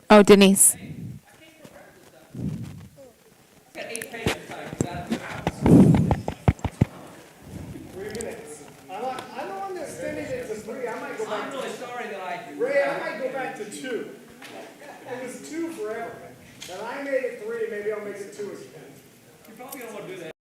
Oh, Denise. I don't understand it. It's a 3. I might go back. I'm really sorry that Ray, I might go back to 2. It was 2 forever. And I made it 3. Maybe I'll make it 2 again. You probably don't want to do that.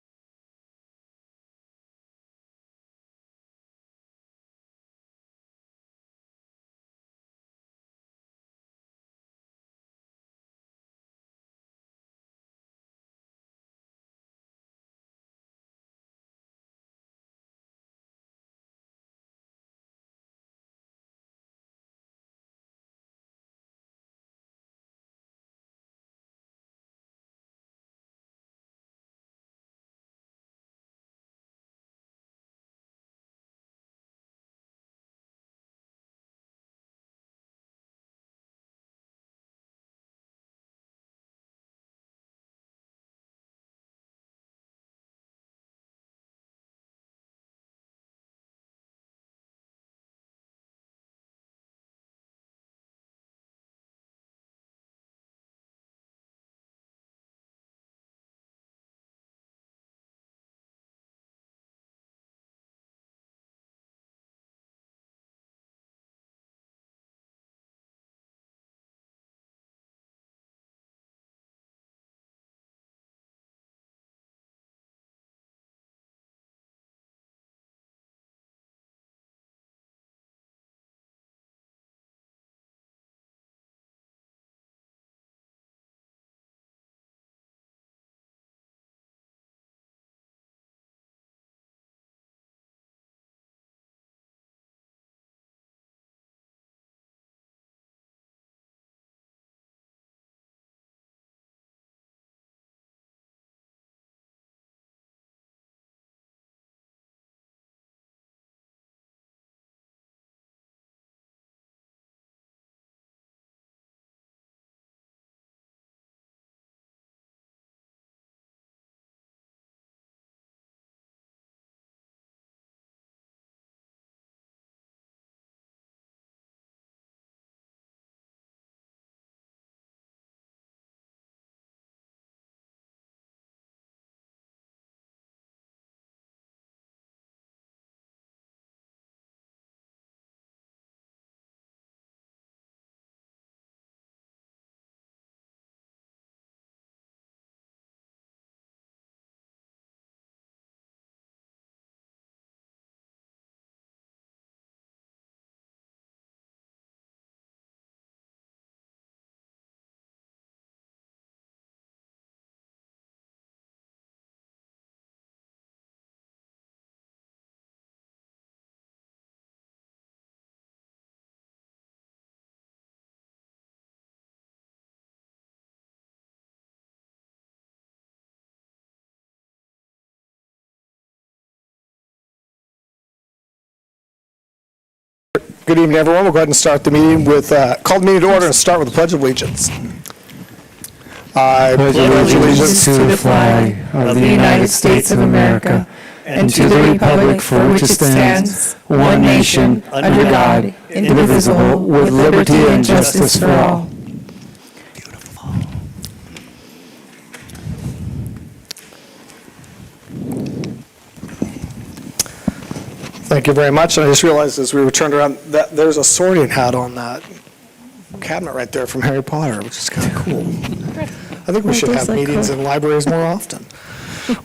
Good evening, everyone. We'll go ahead and start the meeting with, call the meeting to order and start with the Pledge of Allegiance. I pledge allegiance to the flag of the United States of America and to the republic for which it stands, one nation, under God, indivisible, with liberty and justice for all. Thank you very much. And I just realized as we were turned around that there's a sorting hat on that cabinet right there from Harry Potter, which is kind of cool. I think we should have meetings in libraries more often.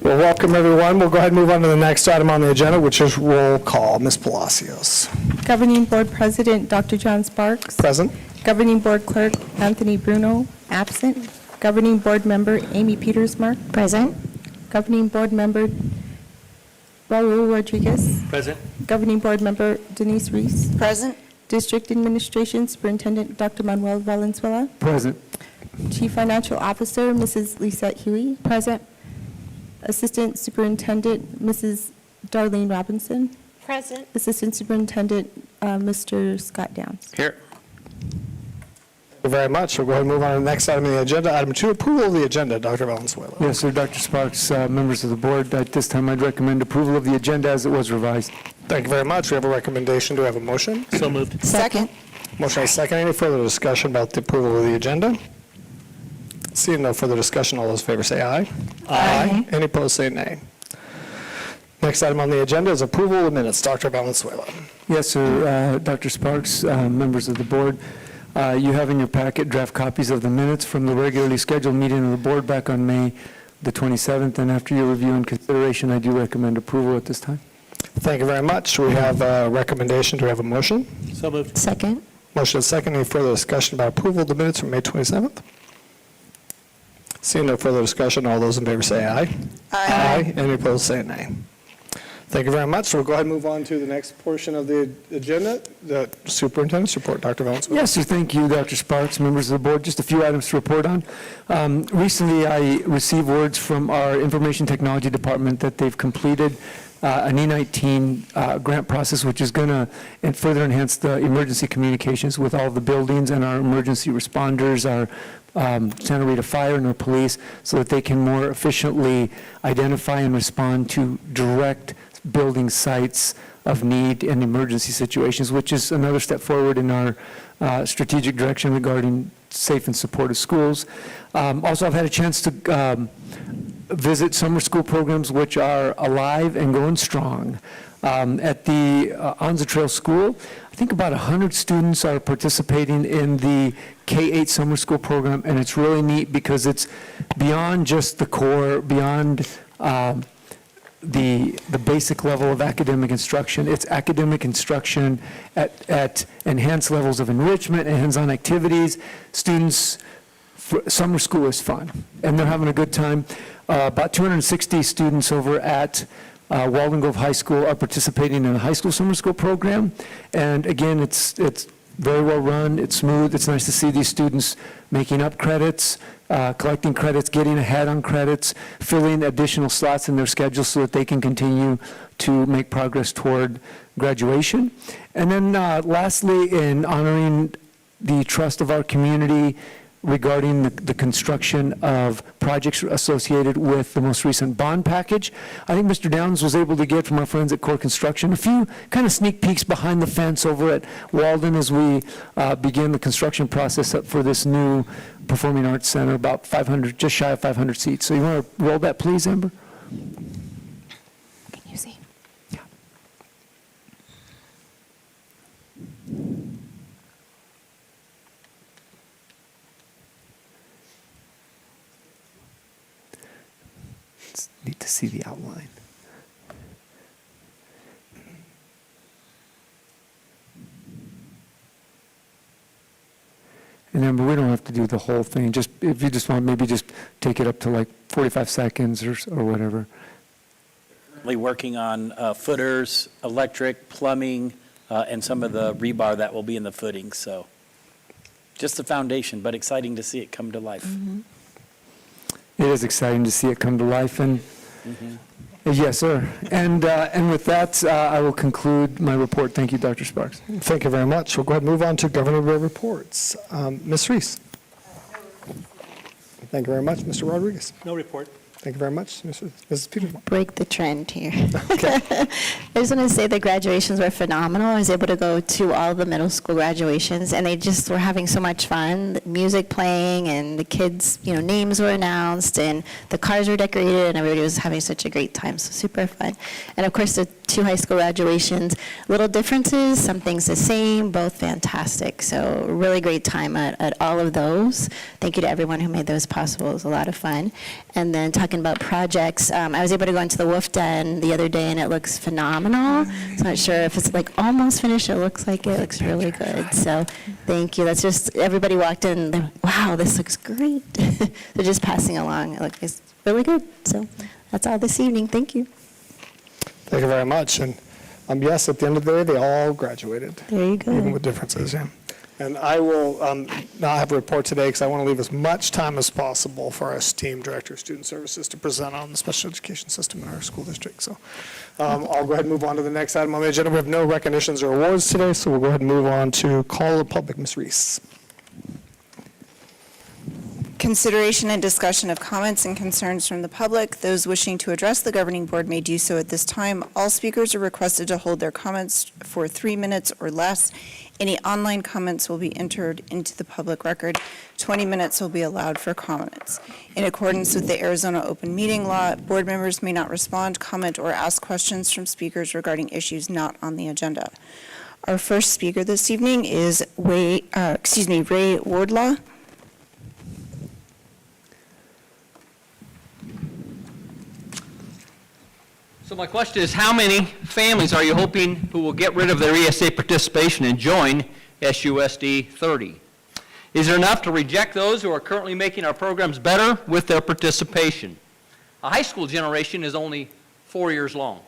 Well, welcome, everyone. We'll go ahead and move on to the next item on the agenda, which is roll call. Ms. Palacios. Governing Board President Dr. John Sparks. Present. Governing Board Clerk Anthony Bruno, absent. Governing Board Member Amy Petersmark. Present. Governing Board Member Raul Rodriguez. Present. Governing Board Member Denise Reese. Present. District Administration Superintendent Dr. Manuel Valenzuela. Present. Chief Financial Officer Mrs. Lisette Huey. Present. Assistant Superintendent Mrs. Darlene Robinson. Present. Assistant Superintendent Mr. Scott Downs. Here. Thank you very much. We'll go ahead and move on to the next item on the agenda. Item 2, approval of the agenda. Dr. Valenzuela. Yes, sir, Dr. Sparks, members of the board, at this time I'd recommend approval of the agenda as it was revised. Thank you very much. We have a recommendation. Do we have a motion? So moved. Second. Motion is second. Any further discussion about the approval of the agenda? Seeing no further discussion, all those in favor say aye. Aye. Any opposed, say nay. Next item on the agenda is approval of the minutes. Dr. Valenzuela. Yes, sir. Dr. Sparks, members of the board, you have in your packet draft copies of the minutes from the regularly scheduled meeting of the board back on May the 27th, and after your review and consideration, I do recommend approval at this time. Thank you very much. We have a recommendation. Do we have a motion? So moved. Second. Motion is second. Any further discussion about approval of the minutes from May 27th? Seeing no further discussion, all those in favor say aye. Aye. Any opposed, say nay. Thank you very much. We'll go ahead and move on to the next portion of the agenda, the superintendent's report. Dr. Valenzuela. Yes, sir. Thank you, Dr. Sparks, members of the board. Just a few items to report on. Recently, I received words from our information technology department that they've completed an E19 grant process, which is going to further enhance the emergency communications with all the buildings and our emergency responders, our Sahuarita Fire and our police, so that they can more efficiently identify and respond to direct building sites of need in emergency situations, which is another step forward in our strategic direction regarding safe and supportive schools. Also, I've had a chance to visit summer school programs which are alive and going strong. At the Anza Trail School, I think about 100 students are participating in the K-8 summer school program, and it's really neat because it's beyond just the core, beyond the basic level of academic instruction. It's academic instruction at enhanced levels of enrichment and hands-on activities. Students, summer school is fun, and they're having a good time. About 260 students over at Walden Grove High School are participating in the high school summer school program. And again, it's very well run, it's smooth, it's nice to see these students making up credits, collecting credits, getting ahead on credits, filling additional slots in their schedule so that they can continue to make progress toward graduation. And then lastly, in honoring the trust of our community regarding the construction of projects associated with the most recent bond package, I think Mr. Downs was able to get from our friends at Core Construction a few kind of sneak peeks behind the fence over at Walden as we begin the construction process up for this new Performing Arts Center, about 500, just shy of 500 seats. So you want to roll that, please, Amber? Can you see? Yeah. It's neat to see the outline. And Amber, we don't have to do the whole thing. Just if you just want, maybe just take it up to like 45 seconds or whatever. Currently working on footers, electric, plumbing, and some of the rebar that will be in the footings. So just the foundation, but exciting to see it come to life. Mm-hmm. It is exciting to see it come to life, and yes, sir. And with that, I will conclude my report. Thank you, Dr. Sparks. Thank you very much. We'll go ahead and move on to governing board reports. Ms. Reese. Thank you very much. Mr. Rodriguez. No report. Thank you very much. Mrs. Peterson. Break the trend here. Okay. I just want to say the graduations were phenomenal. I was able to go to all the middle school graduations, and they just were having so much fun. The music playing, and the kids, names were announced, and the cars were decorated, and everybody was having such a great time. So super fun. And of course, the 2 high school graduations, little differences, some things the same, both fantastic. So really great time at all of those. Thank you to everyone who made those possible. It was a lot of fun. And then talking about projects, I was able to go into the Wolf Den the other day, and it looks phenomenal. So I'm not sure if it's like almost finished. It looks like it looks really good. So thank you. That's just, everybody walked in, they're, wow, this looks great. So just passing along, it looks really good. So that's all this evening. Thank you. Thank you very much. And yes, at the end of the day, they all graduated. There you go. Even with differences, yeah. And I will not have a report today because I want to leave as much time as possible for our esteemed Director of Student Services to present on the special education system in our school district. So I'll go ahead and move on to the next item on the agenda. We have no recognitions or awards today, so we'll go ahead and move on to call of the public. Ms. Reese. Consideration and discussion of comments and concerns from the public. Those wishing to address the governing board may do so at this time. All speakers are requested to hold their comments for 3 minutes or less, Any online comments will be entered into the public record. 20 minutes will be allowed for comments. In accordance with the Arizona Open Meeting Law, board members may not respond, comment, or ask questions from speakers regarding issues not on the agenda. Our first speaker this evening is Ray Wardlaw. So my question is, how many families are you hoping who will get rid of their ESA participation and join SUSD 30? Is there enough to reject those who are currently making our programs better with their participation? A high school generation is only 4 years long.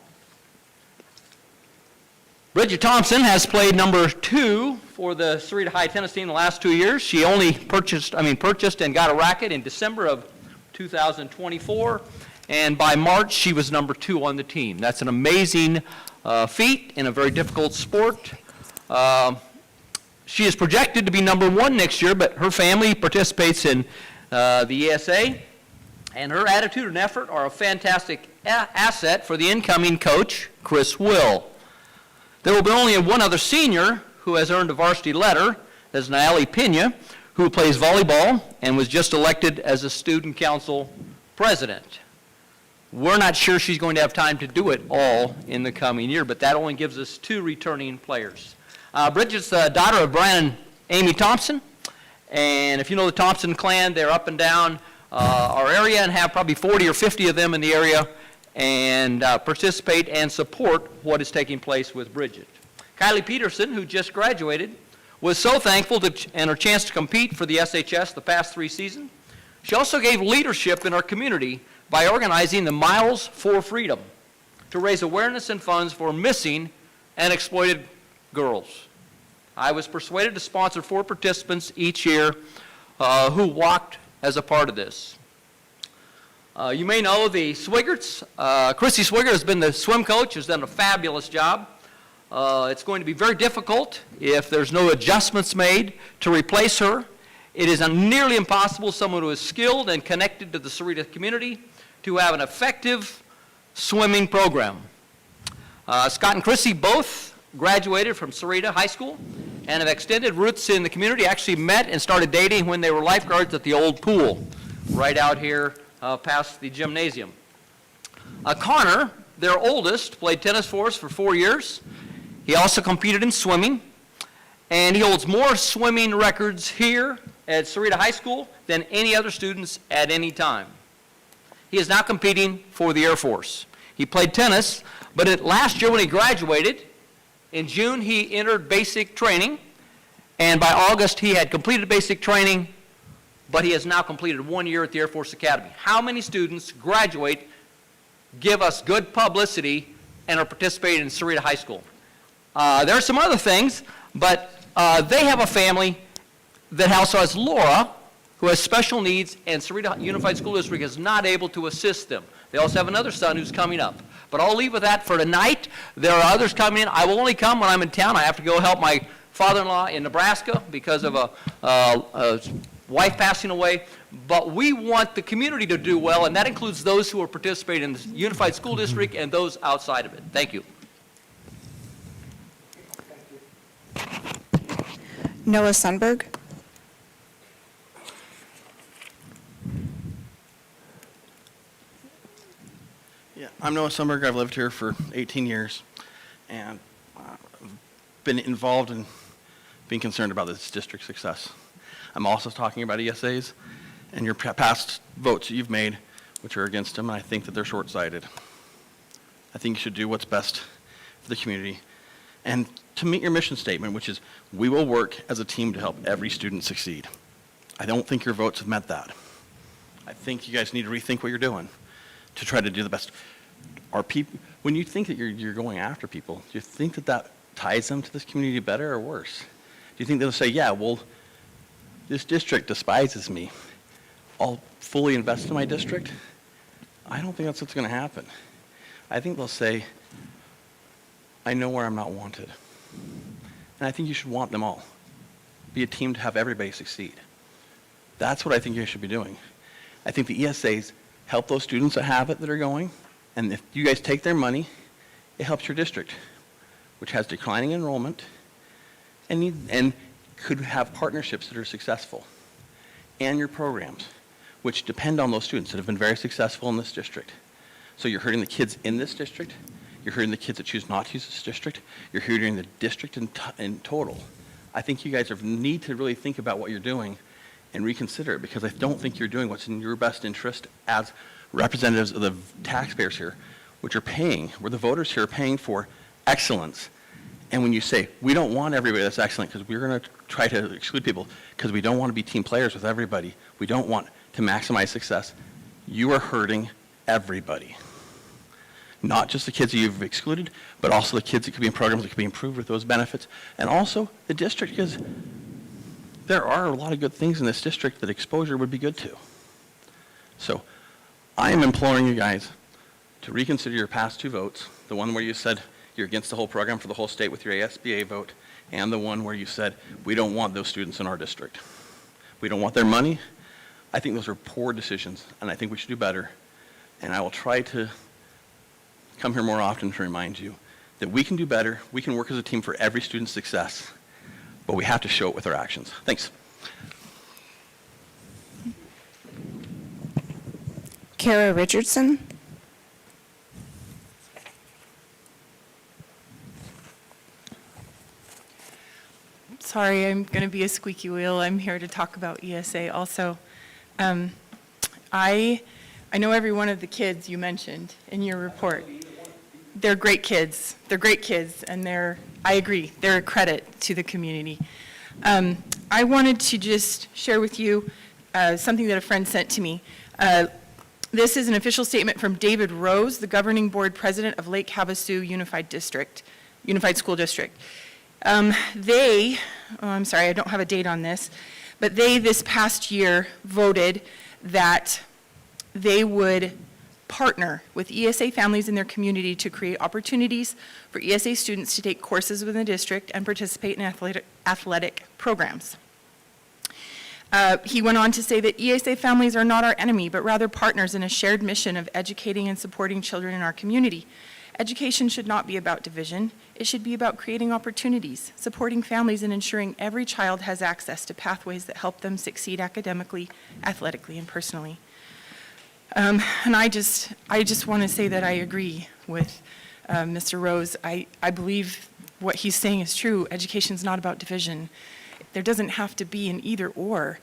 Bridget Thompson has played number 2 for the Sahuarita High tennis team the last 2 years. She only purchased and got a racket in December of 2024. And by March, she was number 2 on the team. That's an amazing feat in a very difficult sport. She is projected to be number 1 next year, but her family participates in the ESA, and her attitude and effort are a fantastic asset for the incoming coach, Chris Will. There will be only one other senior who has earned a varsity letter. That's Nayeli Pena, who plays volleyball and was just elected as a student council president. We're not sure she's going to have time to do it all in the coming year, but that only gives us 2 returning players. Bridget's the daughter of Brian and Amy Thompson, and if you know the Thompson clan, they're up and down our area and have probably 40 or 50 of them in the area and participate and support what is taking place with Bridget. Kylie Peterson, who just graduated, was so thankful and her chance to compete for the SHS the past 3 seasons. She also gave leadership in our community by organizing the Miles for Freedom to raise awareness and funds for missing and exploited girls. I was persuaded to sponsor 4 participants each year who walked as a part of this. You may know the Swiggerts. Chrissy Swiggert has been the swim coach, has done a fabulous job. It's going to be very difficult if there's no adjustments made to replace her. It is nearly impossible someone who is skilled and connected to the Sahuarita community to have an effective swimming program. Scott and Chrissy both graduated from Sahuarita High School and have extended roots in the community, actually met and started dating when they were lifeguards at the old pool, right out here past the gymnasium. Connor, their oldest, played tennis for us for 4 years. He also competed in swimming, and he holds more swimming records here at Sahuarita High School than any other students at any time. He is now competing for the Air Force. He played tennis, but last year when he graduated, in June he entered basic training, and by August he had completed basic training, but he has now completed 1 year at the Air Force Academy. How many students graduate, give us good publicity, and are participating in Sahuarita High School? There are some other things, but they have a family that also has Laura, who has special needs, and Sahuarita Unified School District is not able to assist them. They also have another son who's coming up. But I'll leave with that for tonight. There are others coming in. I will only come when I'm in town. I have to go help my father-in-law in Nebraska because of a wife passing away. But we want the community to do well, and that includes those who are participating in the Unified School District and those outside of it. Thank you. Noah Sundberg. Yeah, I'm Noah Sumberg. I've lived here for 18 years and been involved in being concerned about this district's success. I'm also talking about ESAs and your past votes that you've made, which are against them, and I think that they're short-sighted. I think you should do what's best for the community and to meet your mission statement, which is we will work as a team to help every student succeed. I don't think your votes have met that. I think you guys need to rethink what you're doing to try to do the best. Are people, when you think that you're going after people, do you think that that ties them to this community better or worse? Do you think they'll say, yeah, well, this district despises me. I'll fully invest in my district? I don't think that's what's going to happen. I think they'll say, I know where I'm not wanted. And I think you should want them all. Be a team to have everybody succeed. That's what I think you should be doing. I think the ESAs help those students that have it that are going, and if you guys take their money, it helps your district, which has declining enrollment and could have partnerships that are successful, and your programs, which depend on those students that have been very successful in this district. So you're hurting the kids in this district, you're hurting the kids that choose not to use this district, you're hurting the district in total. I think you guys need to really think about what you're doing and reconsider it, because I don't think you're doing what's in your best interest as representatives of the taxpayers here, which are paying, we're the voters here paying for excellence. And when you say, we don't want everybody that's excellent because we're going to try to exclude people because we don't want to be team players with everybody, we don't want to maximize success, you are hurting everybody. Not just the kids that you've excluded, but also the kids that could be in programs that could be improved with those benefits, and also the district, because there are a lot of good things in this district that exposure would be good to. So I am imploring you guys to reconsider your past 2 votes, the one where you said you're against the whole program for the whole state with your ASBA vote, and the one where you said we don't want those students in our district. We don't want their money. I think those are poor decisions, and I think we should do better. And I will try to come here more often to remind you that we can do better, we can work as a team for every student's success, but we have to show it with our actions. Thanks. Kara Richardson. Sorry, I'm going to be a squeaky wheel. I'm here to talk about ESA also. I know every one of the kids you mentioned in your report. They're great kids. They're great kids, and I agree, they're a credit to the community. I wanted to just share with you something that a friend sent to me. This is an official statement from David Rose, the governing board president of Lake Havasu Unified School District. I'm sorry, I don't have a date on this, but they this past year voted that they would partner with ESA families in their community to create opportunities for ESA students to take courses within the district and participate in athletic programs. He went on to say that ESA families are not our enemy, but rather partners in a shared mission of educating and supporting children in our community. Education should not be about division. It should be about creating opportunities, supporting families, and ensuring every child has access to pathways that help them succeed academically, athletically, and personally. And I just want to say that I agree with Mr. Rose. I believe what he's saying is true. Education is not about division. There doesn't have to be an either or.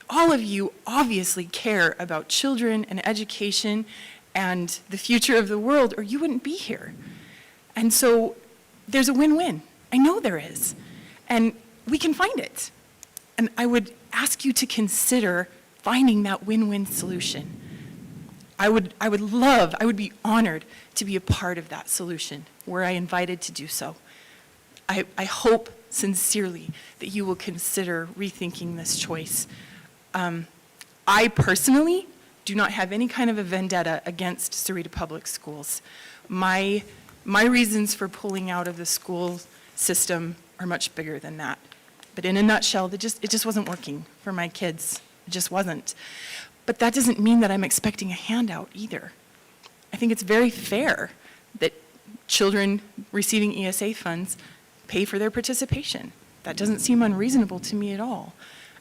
All of you obviously care about children and education and the future of the world, or you wouldn't be here. And so there's a win-win. I know there is. And we can find it. And I would ask you to consider finding that win-win solution. I would be honored to be a part of that solution, were I invited to do so. I hope sincerely that you will consider rethinking this choice. I personally do not have any kind of a vendetta against Sahuarita Public Schools. My reasons for pulling out of the school system are much bigger than that. But in a nutshell, it just wasn't working for my kids. It just wasn't. But that doesn't mean that I'm expecting a handout either. I think it's very fair that children receiving ESA funds pay for their participation. That doesn't seem unreasonable to me at all.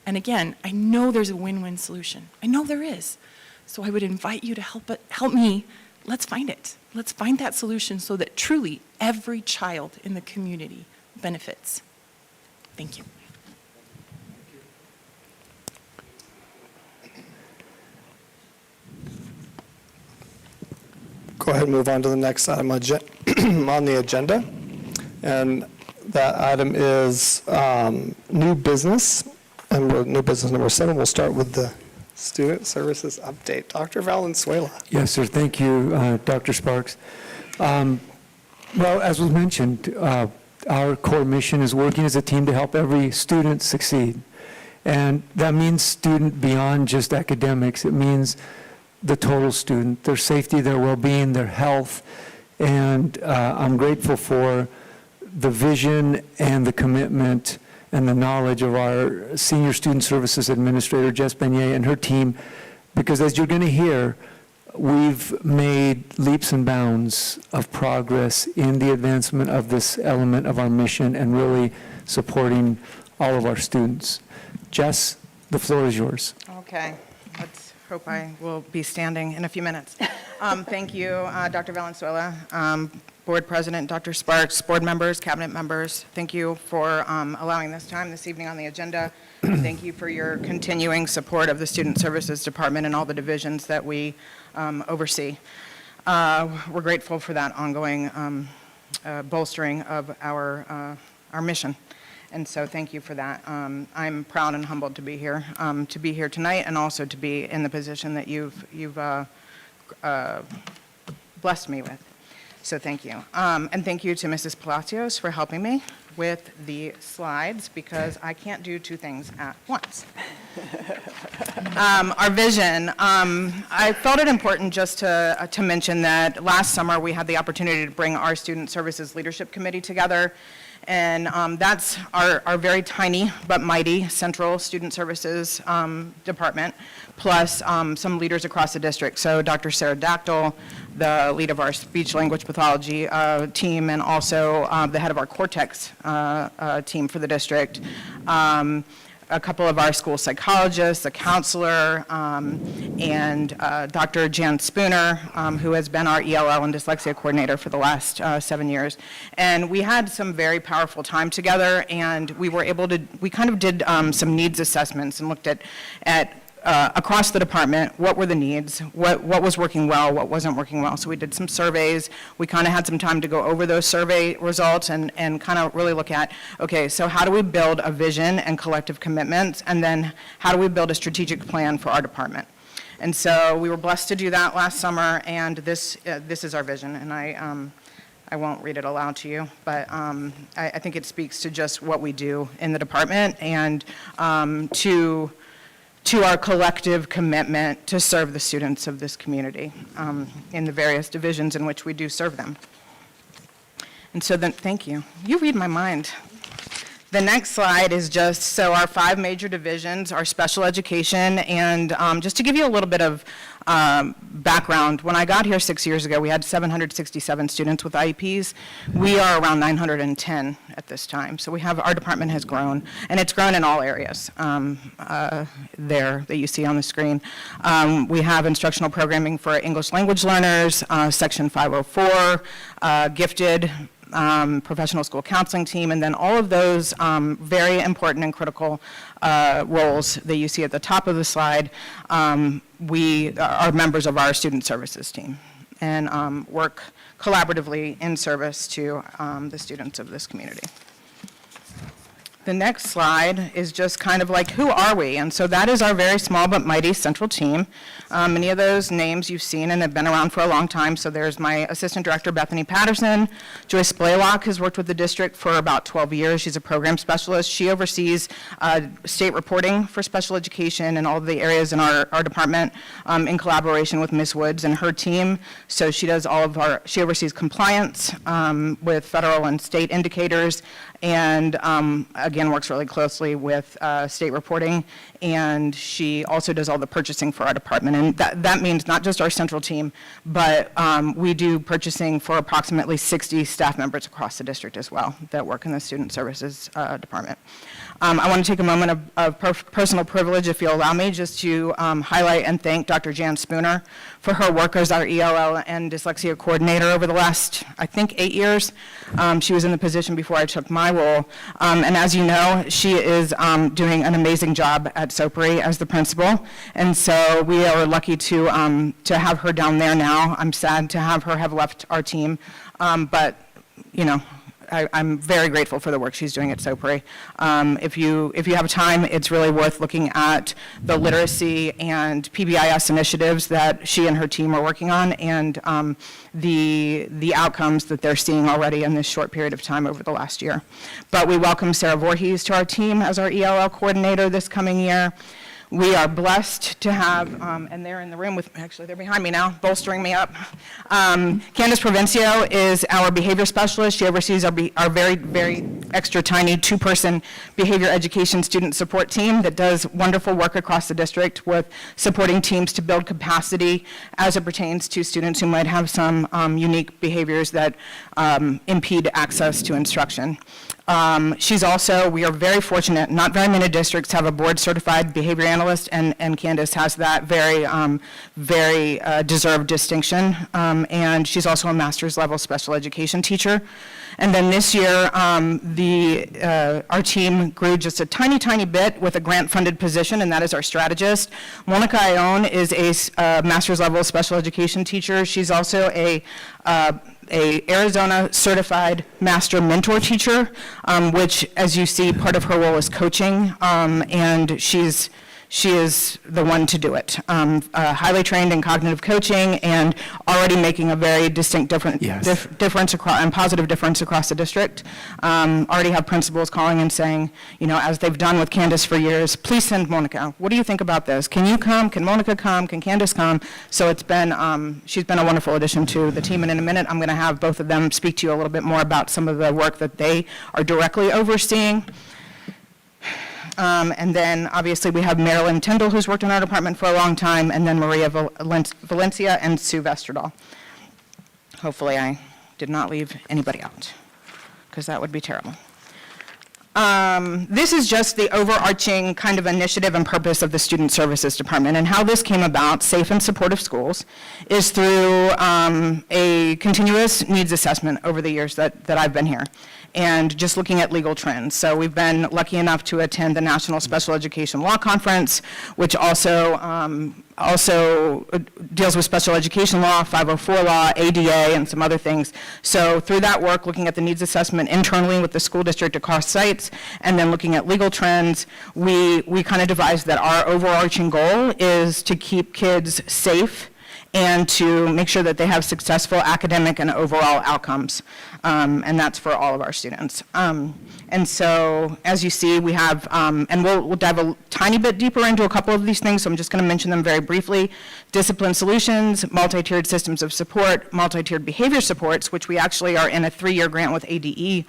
And again, I know there's a win-win solution. I know there is. So I would invite you to help me. Let's find it. Let's find that solution so that truly every child in the community benefits. Thank you. Go ahead and move on to the next item on the agenda. And that item is new business. And new business number 7, we'll start with the Student Services Update. Dr. Valenzuela. Yes, sir. Thank you, Dr. Sparks. Well, as was mentioned, our core mission is working as a team to help every student succeed. And that means student beyond just academics. It means the total student, their safety, their well-being, their health. And I'm grateful for the vision and the commitment and the knowledge of our Senior Student Services Administrator, Jess Beignet, and her team, because as you're going to hear, we've made leaps and bounds of progress in the advancement of this element of our mission and really supporting all of our students. Jess, the floor is yours. Okay, let's hope I will be standing in a few minutes. Thank you, Dr. Valenzuela, Board President, Dr. Sparks, board members, cabinet members. Thank you for allowing this time this evening on the agenda. Thank you for your continuing support of the Student Services Department and all the divisions that we oversee. We're grateful for that ongoing bolstering of our mission. And so thank you for that. I'm proud and humbled to be here tonight, and also to be in the position that you've blessed me with. So thank you. And thank you to Mrs. Palacios for helping me with the slides, because I can't do two things at once. Our vision, I felt it important just to mention that last summer we had the opportunity to bring our Student Services Leadership Committee together. And that's our very tiny but mighty Central Student Services Department, plus some leaders across the district. So Dr. Sarah Dactyl, the lead of our speech language pathology team, and also the head of our Cortex team for the district. A couple of our school psychologists, a counselor, and Dr. Jan Spooner, who has been our ELL and dyslexia coordinator for the last 7 years. And we had some very powerful time together, and we were able to, we kind of did some needs assessments and looked at across the department, what were the needs, what was working well, what wasn't working well. So we did some surveys. We kind of had some time to go over those survey results and kind of really look at, okay, so how do we build a vision and collective commitments, and then how do we build a strategic plan for our department? And so we were blessed to do that last summer, and this is our vision, and I won't read it aloud to you, but I think it speaks to just what we do in the department, and to our collective commitment to serve the students of this community in the various divisions in which we do serve them. And so then, thank you. You read my mind. The next slide is just, so our 5 major divisions are special education, and just to give you a little bit of background, when I got here 6 years ago, we had 767 students with IEPs. We are around 910 at this time. So our department has grown, and it's grown in all areas there that you see on the screen. We have instructional programming for English language learners, Section 504, gifted, professional school counseling team, and then all of those very important and critical roles that you see at the top of the slide, we are members of our student services team and work collaboratively in service to the students of this community. The next slide is just kind of like, who are we? And so that is our very small but mighty central team. Many of those names you've seen and have been around for a long time. So there's my assistant director, Bethany Patterson. Joyce Blaylock has worked with the district for about 12 years. She's a program specialist. She oversees state reporting for special education and all of the areas in our department in collaboration with Ms. Woods and her team. So she does she oversees compliance with federal and state indicators, and again, works really closely with state reporting, and she also does all the purchasing for our department. And that means not just our central team, but we do purchasing for approximately 60 staff members across the district as well that work in the student services department. I want to take a moment of personal privilege, if you'll allow me, just to highlight and thank Dr. Jan Spooner for her work as our ELL and dyslexia coordinator over the last, I think, 8 years. She was in the position before I took my role. And as you know, she is doing an amazing job at SOPRI as the principal. And so we are lucky to have her down there now. I'm sad to have her have left our team. But, you know, I'm very grateful for the work she's doing at SOPRI. If you have time, it's really worth looking at the literacy and PBIS initiatives that she and her team are working on, and the outcomes that they're seeing already in this short period of time over the last year. But we welcome Sarah Voorhees to our team as our ELL coordinator this coming year. We are blessed to have, and they're in the room with, actually they're behind me now, bolstering me up. Candace Provencio is our behavior specialist. She oversees our very, very extra tiny 2-person behavior education student support team that does wonderful work across the district with supporting teams to build capacity as it pertains to students who might have some unique behaviors that impede access to instruction. We are very fortunate, not very many districts have a board-certified behavior analyst, and Candace has that very deserved distinction. And she's also a master's level special education teacher. And then this year, our team grew just a tiny bit with a grant-funded position, and that is our strategist. Monica Ione is a master's level special education teacher. She's also a Arizona certified master mentor teacher, which, as you see, part of her role is coaching, and she is the one to do it. Highly trained in cognitive coaching and already making a very distinct difference and positive difference across the district. Already have principals calling and saying, as they've done with Candace for years, please send Monica. What do you think about this? Can you come? Can Monica come? Can Candace come? So it's been, she's been a wonderful addition to the team. And in a minute, I'm going to have both of them speak to you a little bit more about some of the work that they are directly overseeing. And then, obviously, we have Marilyn Tyndall, who's worked in our department for a long time, and then Maria Valencia and Sue Vesterdahl. Hopefully, I did not leave anybody out, because that would be terrible. This is just the overarching kind of initiative and purpose of the Student Services Department, and how this came about, Safe and Supportive Schools, is through a continuous needs assessment over the years that I've been here, and just looking at legal trends. So we've been lucky enough to attend the National Special Education Law Conference, which also deals with special education law, 504 law, ADA, and some other things. So through that work, looking at the needs assessment internally with the school district across sites, and then looking at legal trends, we kind of devised that our overarching goal is to keep kids safe and to make sure that they have successful academic and overall outcomes. And that's for all of our students. And so, as you see, we have, and we'll dive a tiny bit deeper into a couple of these things, so I'm just going to mention them very briefly. Discipline solutions, multi-tiered systems of support, multi-tiered behavior supports, which we actually are in a 3-year grant with ADE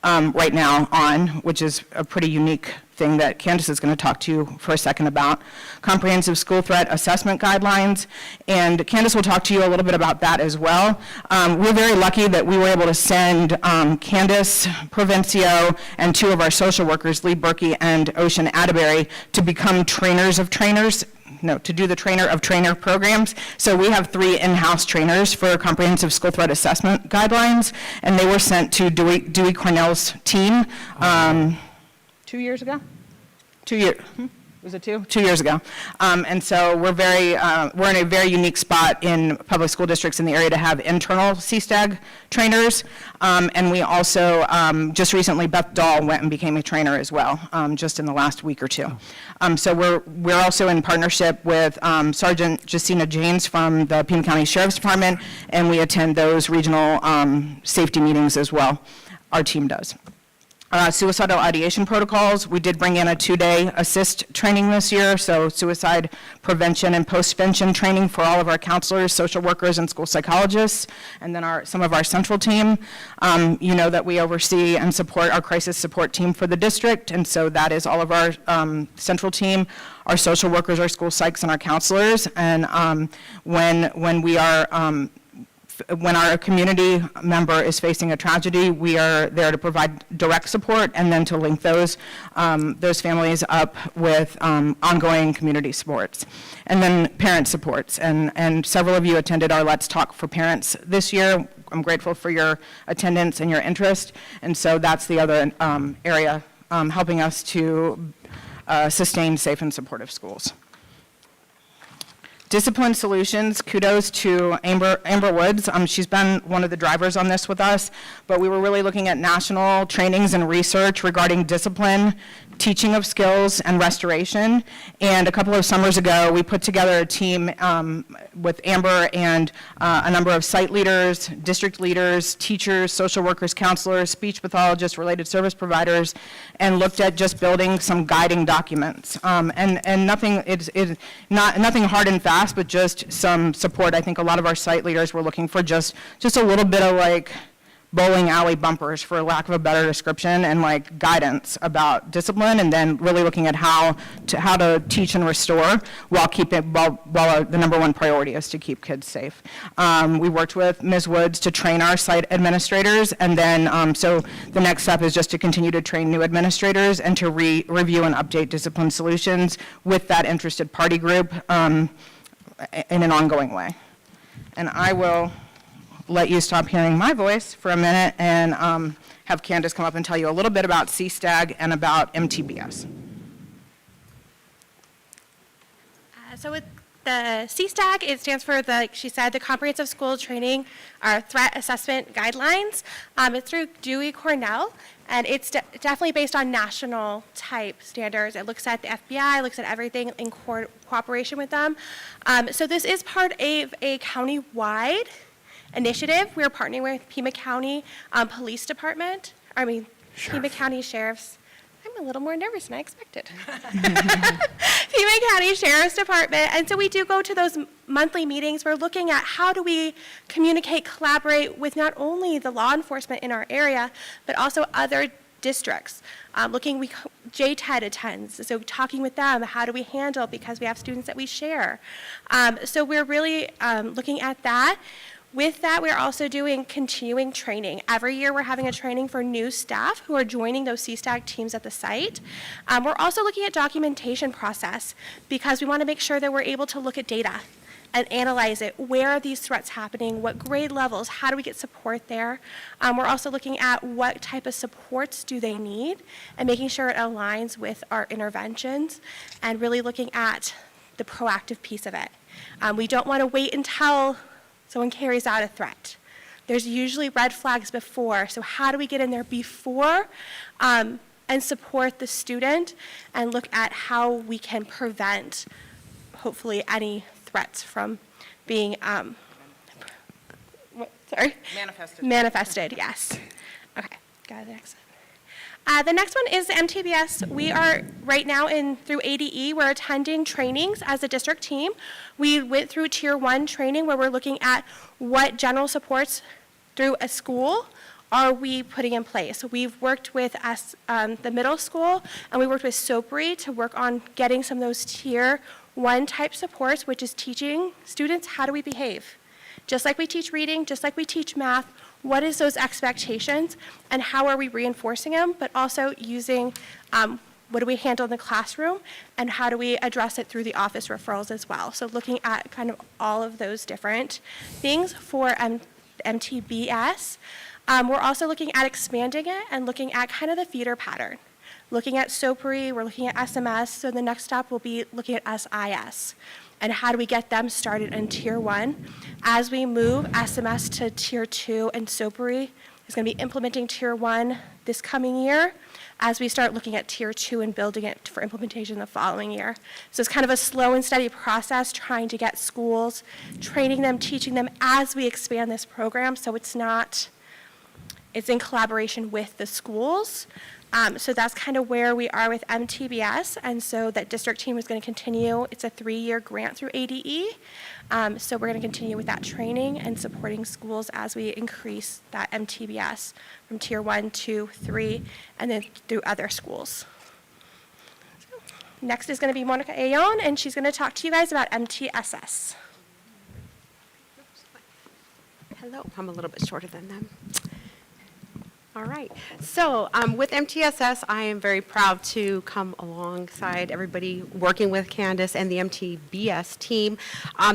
right now on, which is a pretty unique thing that Candace is going to talk to you for a second about. Comprehensive school threat assessment guidelines, and Candace will talk to you a little bit about that as well. We're very lucky that we were able to send Candace Provencio and 2 of our social workers, Lee Berkey and Ocean Atterbury, to become trainers of trainers. No, to do the trainer of trainer programs. So we have 3 in-house trainers for comprehensive school threat assessment guidelines, and they were sent to Dewey Cornell's team 2 years ago? 2 years. Was it 2? 2 years ago. And so we're in a very unique spot in public school districts in the area to have internal CSTAG trainers. And we also, just recently, Beth Dahl went and became a trainer as well, just in the last week or 2. So we're also in partnership with Sergeant Justina Janes from the Pima County Sheriff's Department, and we attend those regional safety meetings as well. Our team does. Suicidal ideation protocols, we did bring in a 2-day assist training this year, so suicide prevention and postvention training for all of our counselors, social workers, and school psychologists, and then some of our central team. You know that we oversee and support our crisis support team for the district, and so that is all of our central team, our social workers, our school psychs, and our counselors. And when our community member is facing a tragedy, we are there to provide direct support and then to link those families up with ongoing community supports. And then parent supports. And several of you attended our Let's Talk for Parents this year. I'm grateful for your attendance and your interest. And so that's the other area helping us to sustain safe and supportive schools. Discipline Solutions, kudos to Amber Woods. She's been one of the drivers on this with us, but we were really looking at national trainings and research regarding discipline, teaching of skills, and restoration. And a couple of summers ago, we put together a team with Amber and a number of site leaders, district leaders, teachers, social workers, counselors, speech pathologists, related service providers, and looked at just building some guiding documents. And nothing, nothing hard and fast, but just some support. I think a lot of our site leaders were looking for just a little bit of like bowling alley bumpers, for lack of a better description, and like guidance about discipline, and then really looking at how to teach and restore while the number one priority is to keep kids safe. We worked with Ms. Woods to train our site administrators, and then so the next step is just to continue to train new administrators and to review and update discipline solutions with that interested party group in an ongoing way. And I will let you stop hearing my voice for a minute and have Candace come up and tell you a little bit about CSTAG and about MTBS. So with the CSTAG, it stands for, like she said, the Comprehensive School Training or Threat Assessment Guidelines. It's through Dewey Cornell, and it's definitely based on national type standards. It looks at the FBI, looks at everything in cooperation with them. So this is part of a county-wide initiative. We're partnering with Pima County Police Department, Pima County Sheriff's. I'm a little more nervous than I expected. Pima County Sheriff's Department. And so we do go to those monthly meetings. We're looking at how do we communicate, collaborate with not only the law enforcement in our area, but also other districts. JTED attends, so talking with them, how do we handle, because we have students that we share. So we're really looking at that. With that, we're also doing continuing training. Every year, we're having a training for new staff who are joining those CSTAG teams at the site. We're also looking at documentation process because we want to make sure that we're able to look at data and analyze it. Where are these threats happening? What grade levels? How do we get support there? We're also looking at what type of supports do they need and making sure it aligns with our interventions and really looking at the proactive piece of it. We don't want to wait until someone carries out a threat. There's usually red flags before, so how do we get in there before and support the student and look at how we can prevent, hopefully, any threats from being, Manifested. Manifested, yes. Okay, got the next one. The next one is MTBS. We are right now through ADE, we're attending trainings as a district team. We went through Tier 1 training where we're looking at what general supports through a school are we putting in place. We've worked with the middle school, and we worked with SOPRI to work on getting some of those Tier 1 type supports, which is teaching students how do we behave. Just like we teach reading, just like we teach math, what is those expectations and how are we reinforcing them, but also using what do we handle in the classroom and how do we address it through the office referrals as well. So looking at kind of all of those different things for MTBS. We're also looking at expanding it and looking at kind of the feeder pattern. Looking at SOPRI, we're looking at SMS, so the next step will be looking at SIS. And how do we get them started in Tier 1? As we move SMS to Tier 2 and SOPRI is going to be implementing Tier 1 this coming year as we start looking at Tier 2 and building it for implementation the following year. So it's kind of a slow and steady process trying to get schools, training them, teaching them as we expand this program so it's in collaboration with the schools. So that's kind of where we are with MTBS, and so that district team is going to continue. It's a 3-year grant through ADE, so we're going to continue with that training and supporting schools as we increase that MTBS from Tier 1, 2, 3, and then through other schools. Next is going to be Monica Ayon, and she's going to talk to you guys about MTSS. Hello, I'm a little bit shorter than them. All right, so with MTSS, I am very proud to come alongside everybody working with Candace and the MTBS team.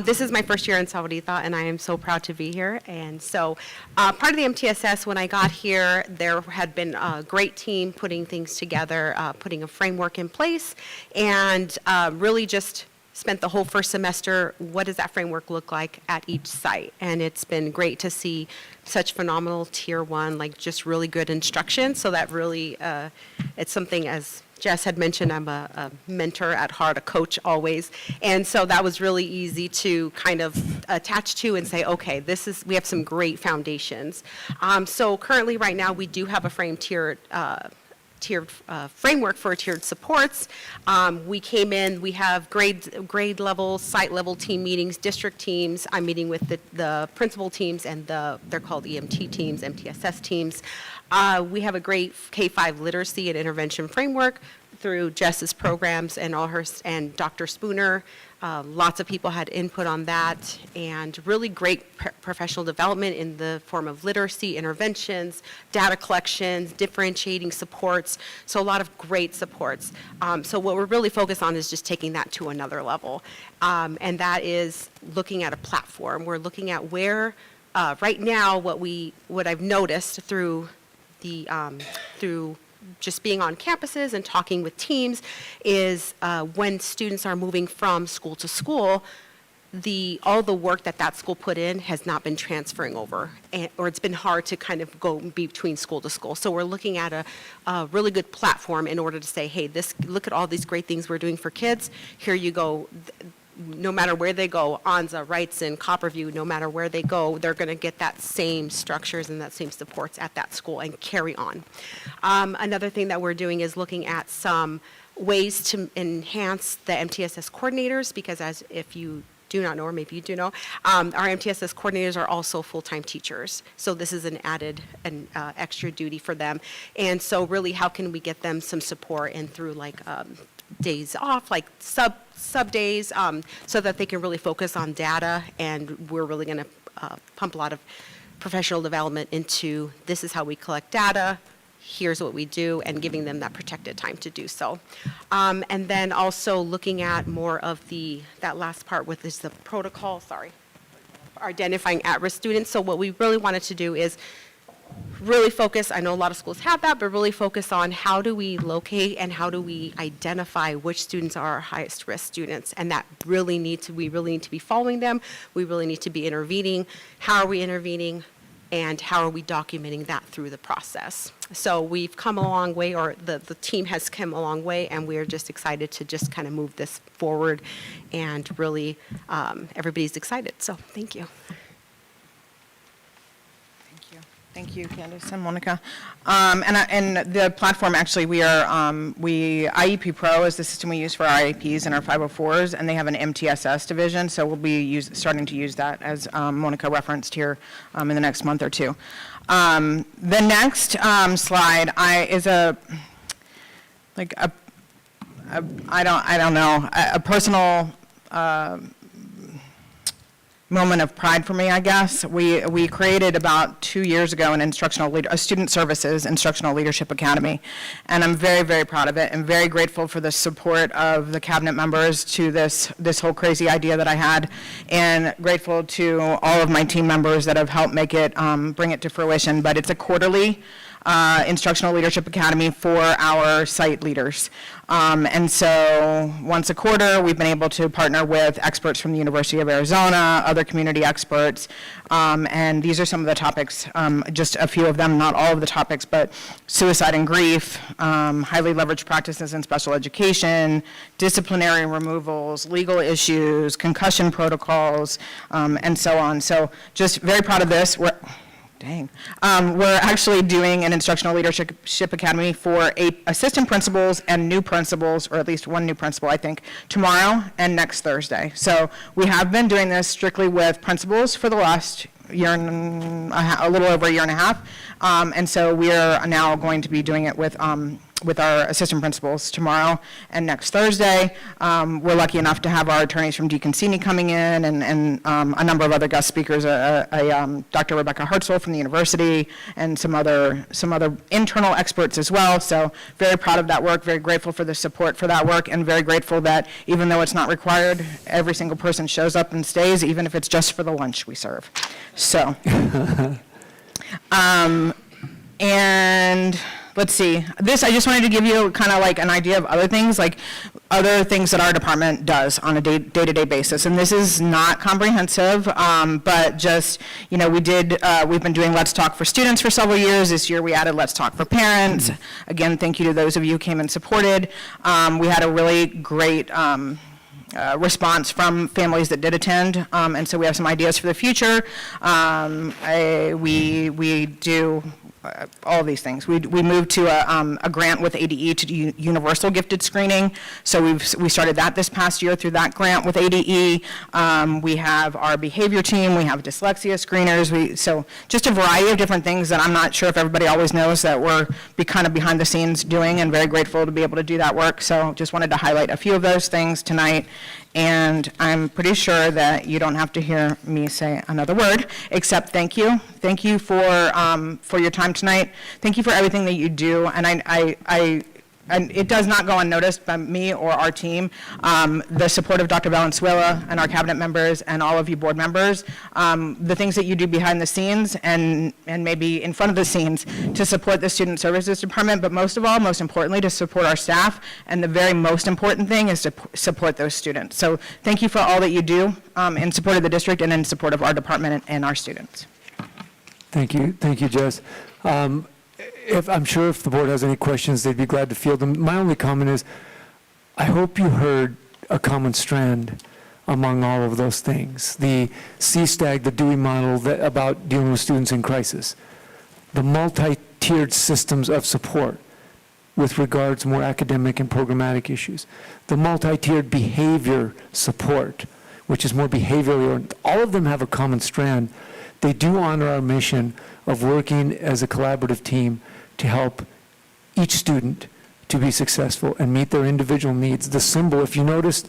This is my first year in Sahuarita, and I am so proud to be here. And so part of the MTSS, when I got here, there had been a great team putting things together, putting a framework in place, and really just spent the whole first semester, what does that framework look like at each site? And it's been great to see such phenomenal Tier 1, like just really good instruction. So that really, it's something, as Jess had mentioned, I'm a mentor at heart, a coach always. And so that was really easy to kind of attach to and say, okay, we have some great foundations. So currently right now we do have a frame Tier tiered framework for tiered supports. We came in, we have grade level, site level team meetings, district teams. I'm meeting with the principal teams and they're called EMT teams, MTSS teams. We have a great K-5 literacy and intervention framework through Jess's programs and Dr. Spooner. Lots of people had input on that, and really great professional development in the form of literacy, interventions, data collections, differentiating supports, so a lot of great supports. So what we're really focused on is just taking that to another level, and that is looking at a platform. We're looking at where, right now, what I've noticed through just being on campuses and talking with teams is when students are moving from school to school, all the work that school put in has not been transferring over, or it's been hard to kind of go between school to school. So we're looking at a really good platform in order to say, hey, look at all these great things we're doing for kids. Here you go. No matter where they go, Anza, Wrightson, Copperview, no matter where they go, they're going to get that same structures and that same supports at that school and carry on. Another thing that we're doing is looking at some ways to enhance the MTSS coordinators, because if you do not know, or maybe you do know, our MTSS coordinators are also full-time teachers. So this is an added extra duty for them. And so really, how can we get them some support and through like days off, like sub days, so that they can really focus on data, and we're really going to pump a lot of professional development into this is how we collect data, here's what we do, and giving them that protected time to do so. And then also looking at more of that last part with is the protocol, identifying at-risk students. So what we really wanted to do is really focus, I know a lot of schools have that, but really focus on how do we locate and how do we identify which students are our highest risk students, and that we really need to be following them, we really need to be intervening. How are we intervening, and how are we documenting that through the process? So we've come a long way, or the team has come a long way, and we're just excited to just kind of move this forward, and really everybody's excited, so thank you. Thank you, Candace and Monica. And the platform, actually, IEP Pro is the system we use for our IEPs and our 504s, and they have an MTSS division, so we'll be starting to use that, as Monica referenced here, in the next month or two. The next slide is a personal moment of pride for me, I guess. We created about 2 years ago a student services instructional leadership academy, and I'm very, very proud of it and very grateful for the support of the cabinet members to this whole crazy idea that I had, and grateful to all of my team members that have helped bring it to fruition. But it's a quarterly instructional leadership academy for our site leaders. And so once a quarter, we've been able to partner with experts from the University of Arizona, other community experts, and these are some of the topics, just a few of them, not all of the topics, but suicide and grief, highly leveraged practices in special education, disciplinary removals, legal issues, concussion protocols, and so on. So just very proud of this. We're actually doing an instructional leadership academy for 8 assistant principals and new principals, or at least one new principal, I think, tomorrow and next Thursday. So we have been doing this strictly with principals for the last year and a little over a year and a half. And so we are now going to be doing it with our assistant principals tomorrow and next Thursday. We're lucky enough to have our attorneys from Deacon Sini coming in, and a number of other guest speakers, Dr. Rebecca Hartzell from the university, and some other internal experts as well. So very proud of that work, very grateful for the support for that work, and very grateful that even though it's not required, every single person shows up and stays, even if it's just for the lunch we serve. So, and let's see, I just wanted to give you kind of like an idea of other things that our department does on a day-to-day basis. And this is not comprehensive, but just, we've been doing Let's Talk for Students for several years. This year we added Let's Talk for Parents. Again, thank you to those of you who came and supported. We had a really great response from families that did attend, and so we have some ideas for the future. We do all of these things. We moved to a grant with ADE to do universal gifted screening. So we started that this past year through that grant with ADE. We have our behavior team. We have dyslexia screeners. So just a variety of different things that I'm not sure if everybody always knows that we're kind of behind the scenes doing, and very grateful to be able to do that work. So just wanted to highlight a few of those things tonight. And I'm pretty sure that you don't have to hear me say another word, except thank you. Thank you for your time tonight. Thank you for everything that you do. And and it does not go unnoticed by me or our team, the support of Dr. Valenzuela and our cabinet members and all of you board members, the things that you do behind the scenes and maybe in front of the scenes to support the Student Services Department, but most of all, most importantly, to support our staff. And the very most important thing is to support those students. So thank you for all that you do in support of the district and in support of our department and our students. Thank you, Jess. I'm sure if the board has any questions, they'd be glad to field them. My only comment is, I hope you heard a common strand among all of those things. The CSTAG, the Dewey model about dealing with students in crisis, the multi-tiered systems of support with regards to more academic and programmatic issues, the multi-tiered behavior support, which is more behaviorally oriented. All of them have a common strand. They do honor our mission of working as a collaborative team to help each student to be successful and meet their individual needs. The symbol, if you noticed,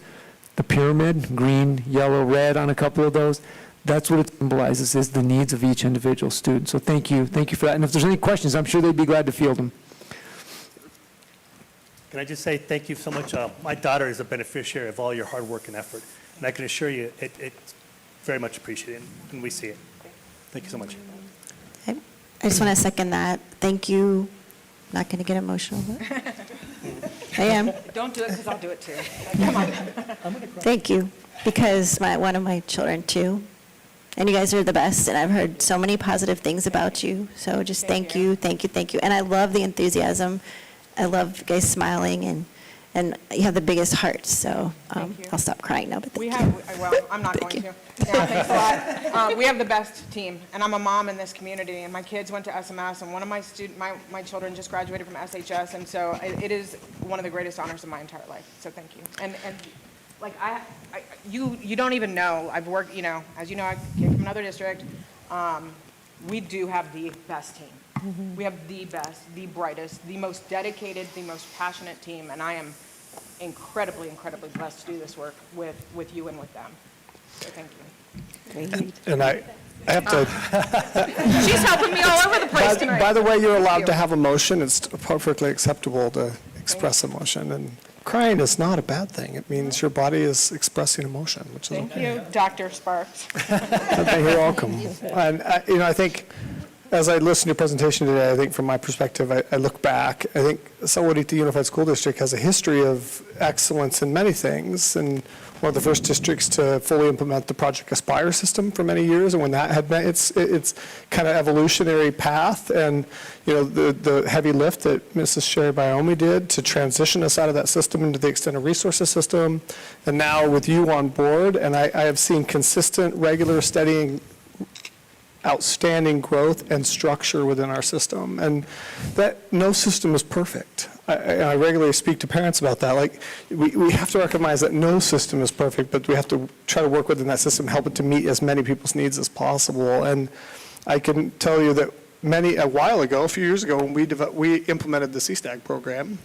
the pyramid, green, yellow, red on a couple of those, that's what it symbolizes, is the needs of each individual student. So thank you for that. And if there's any questions, I'm sure they'd be glad to field them. Can I just say thank you so much? My daughter is a beneficiary of all your hard work and effort, and I can assure you it's very much appreciated, and we see it. Thank you so much. I just want to second that. Thank you. Not going to get emotional. I am. Don't do it, because I'll do it too. Come on. Thank you, because one of my children too, and you guys are the best, and I've heard so many positive things about you. So just thank you. And I love the enthusiasm. I love you guys smiling, and you have the biggest heart. So I'll stop crying now. But thank you. Well, I'm not going to. Yeah, thanks a lot. We have the best team, and I'm a mom in this community, and my kids went to SMS, and one of my children just graduated from SHS, and so it is one of the greatest honors of my entire life. So thank you. And like you don't even know. I've worked, as you know, I came from another district. We do have the best team. We have the best, the brightest, the most dedicated, the most passionate team, and I am incredibly, incredibly blessed to do this work with you and with them. So thank you. And I have to, She's helping me all over the place tonight. by the way, you're allowed you. to have emotion. It's perfectly acceptable to express emotion. And crying is not a bad thing. It means your body is expressing emotion, which is Thank okay. you, Dr. Sparks. Okay, you're welcome. And, I think, as I listened to your presentation today, I think from my perspective, I look back, I think Sahuarita Unified School District has a history of excellence in many things, and one of the first districts to fully implement the Project Aspire system for many years, and when that had met its kind of evolutionary path, and the heavy lift that Mrs. Sherry Biomi did to transition us out of that system into the extended resources system, and now with you on board, and I have seen consistent, regular, steady, outstanding growth and structure within our system, and that no system is perfect. I regularly speak to parents about that. Like, we have to recognize that no system is perfect, but we have to try to work within that system, help it to meet as many people's needs as possible. And I can tell you that a while ago, a few years ago, when we implemented the CSTAG program,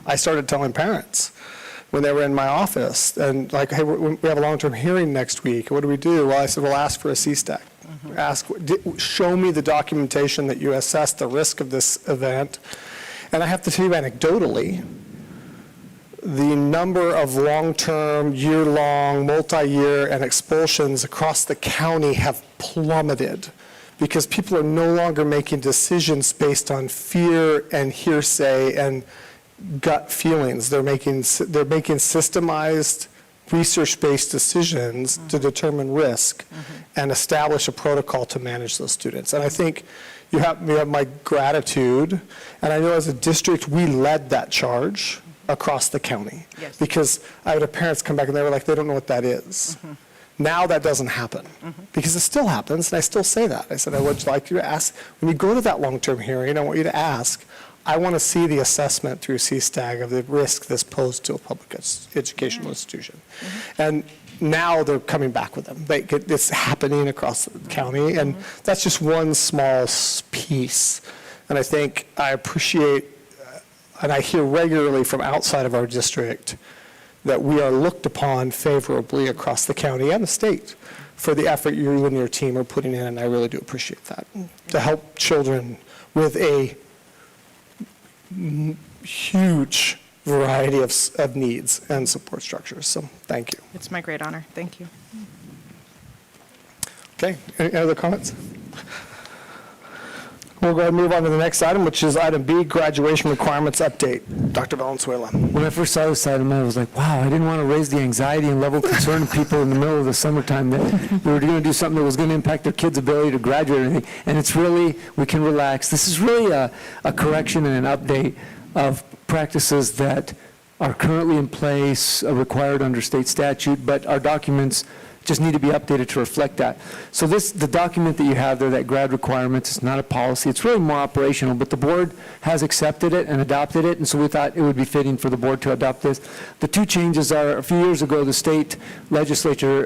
I started telling parents when they were in my office, and like, hey, we have a long-term hearing next week. What do we do? Well, I said, well, ask for a CSTAG. Show me the documentation that you assess the risk of this event. And I have to tell you anecdotally, the number of long-term, year-long, multi-year, and expulsions across the county have plummeted because people are no longer making decisions based on fear and hearsay and gut feelings. They're making systemized, research-based decisions to determine risk and establish a protocol to manage those students. And I think you have my gratitude, and I know as a district we led that charge across the county. Yes. Because I would have parents come back and they were like, they don't know what that is. Now that doesn't happen, because it still happens, and I still say that. I said, I would like you to ask, when you go to that long-term hearing, I want you to ask, I want to see the assessment through CSTAG of the risk this posed to a public educational institution. And now they're coming back with them. It's happening across the county, and that's just one small piece. And I think I appreciate, and I hear regularly from outside of our district, that we are looked upon favorably across the county and the state for the effort you and your team are putting in, and I really do appreciate that, to help children with a huge variety of needs and support structures. So thank you. It's my great honor. Thank you. Okay, any other comments? We'll go ahead and move on to the next item, which is item B, graduation requirements update. Dr. Valenzuela. When I first saw this item, I was like, wow, I didn't want to raise the anxiety and level of concern of people in the middle of the summertime that we were going to do something that was going to impact their kids' ability to graduate or anything. And it's really, we can relax. This is really a correction and an update of practices that are currently in place, required under state statute, but our documents just need to be updated to reflect that. So the document that you have there, that grad requirements, is not a policy. It's really more operational, but the board has accepted it and adopted it, and so we thought it would be fitting for the board to adopt this. The two changes are, a few years ago, the state legislature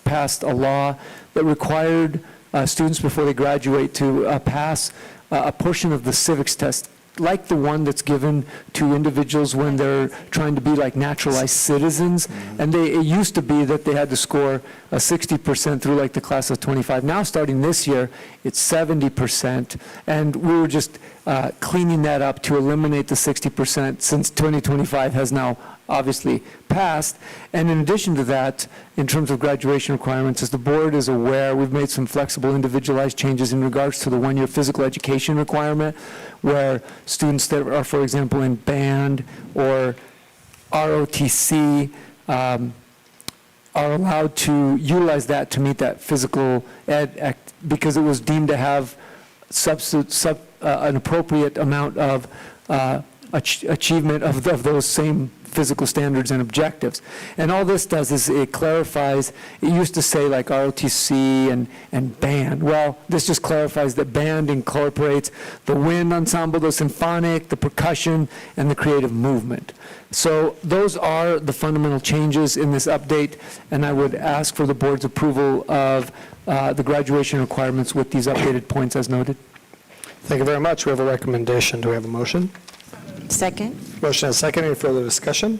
passed a law that required students before they graduate to pass a portion of the civics test, like the one that's given to individuals when they're trying to be like naturalized citizens. And it used to be that they had to score a 60% through like the class of 25. Now, starting this year, it's 70%. And we were just cleaning that up to eliminate the 60% since 2025 has now obviously passed. And in addition to that, in terms of graduation requirements, as the board is aware, we've made some flexible individualized changes in regards to the one-year physical education requirement, where students that are, for example, in band or ROTC are allowed to utilize that to meet that physical ed act, because it was deemed to have an appropriate amount of achievement of those same physical standards and objectives. And all this does is it clarifies, it used to say like ROTC and band. Well, this just clarifies that band incorporates the wind ensemble, the symphonic, the percussion, and the creative movement. So those are the fundamental changes in this update, and I would ask for the board's approval of the graduation requirements with these updated points as noted. Thank you very much. We have a recommendation. Do we have a motion? Second. Motion and second. Any further discussion?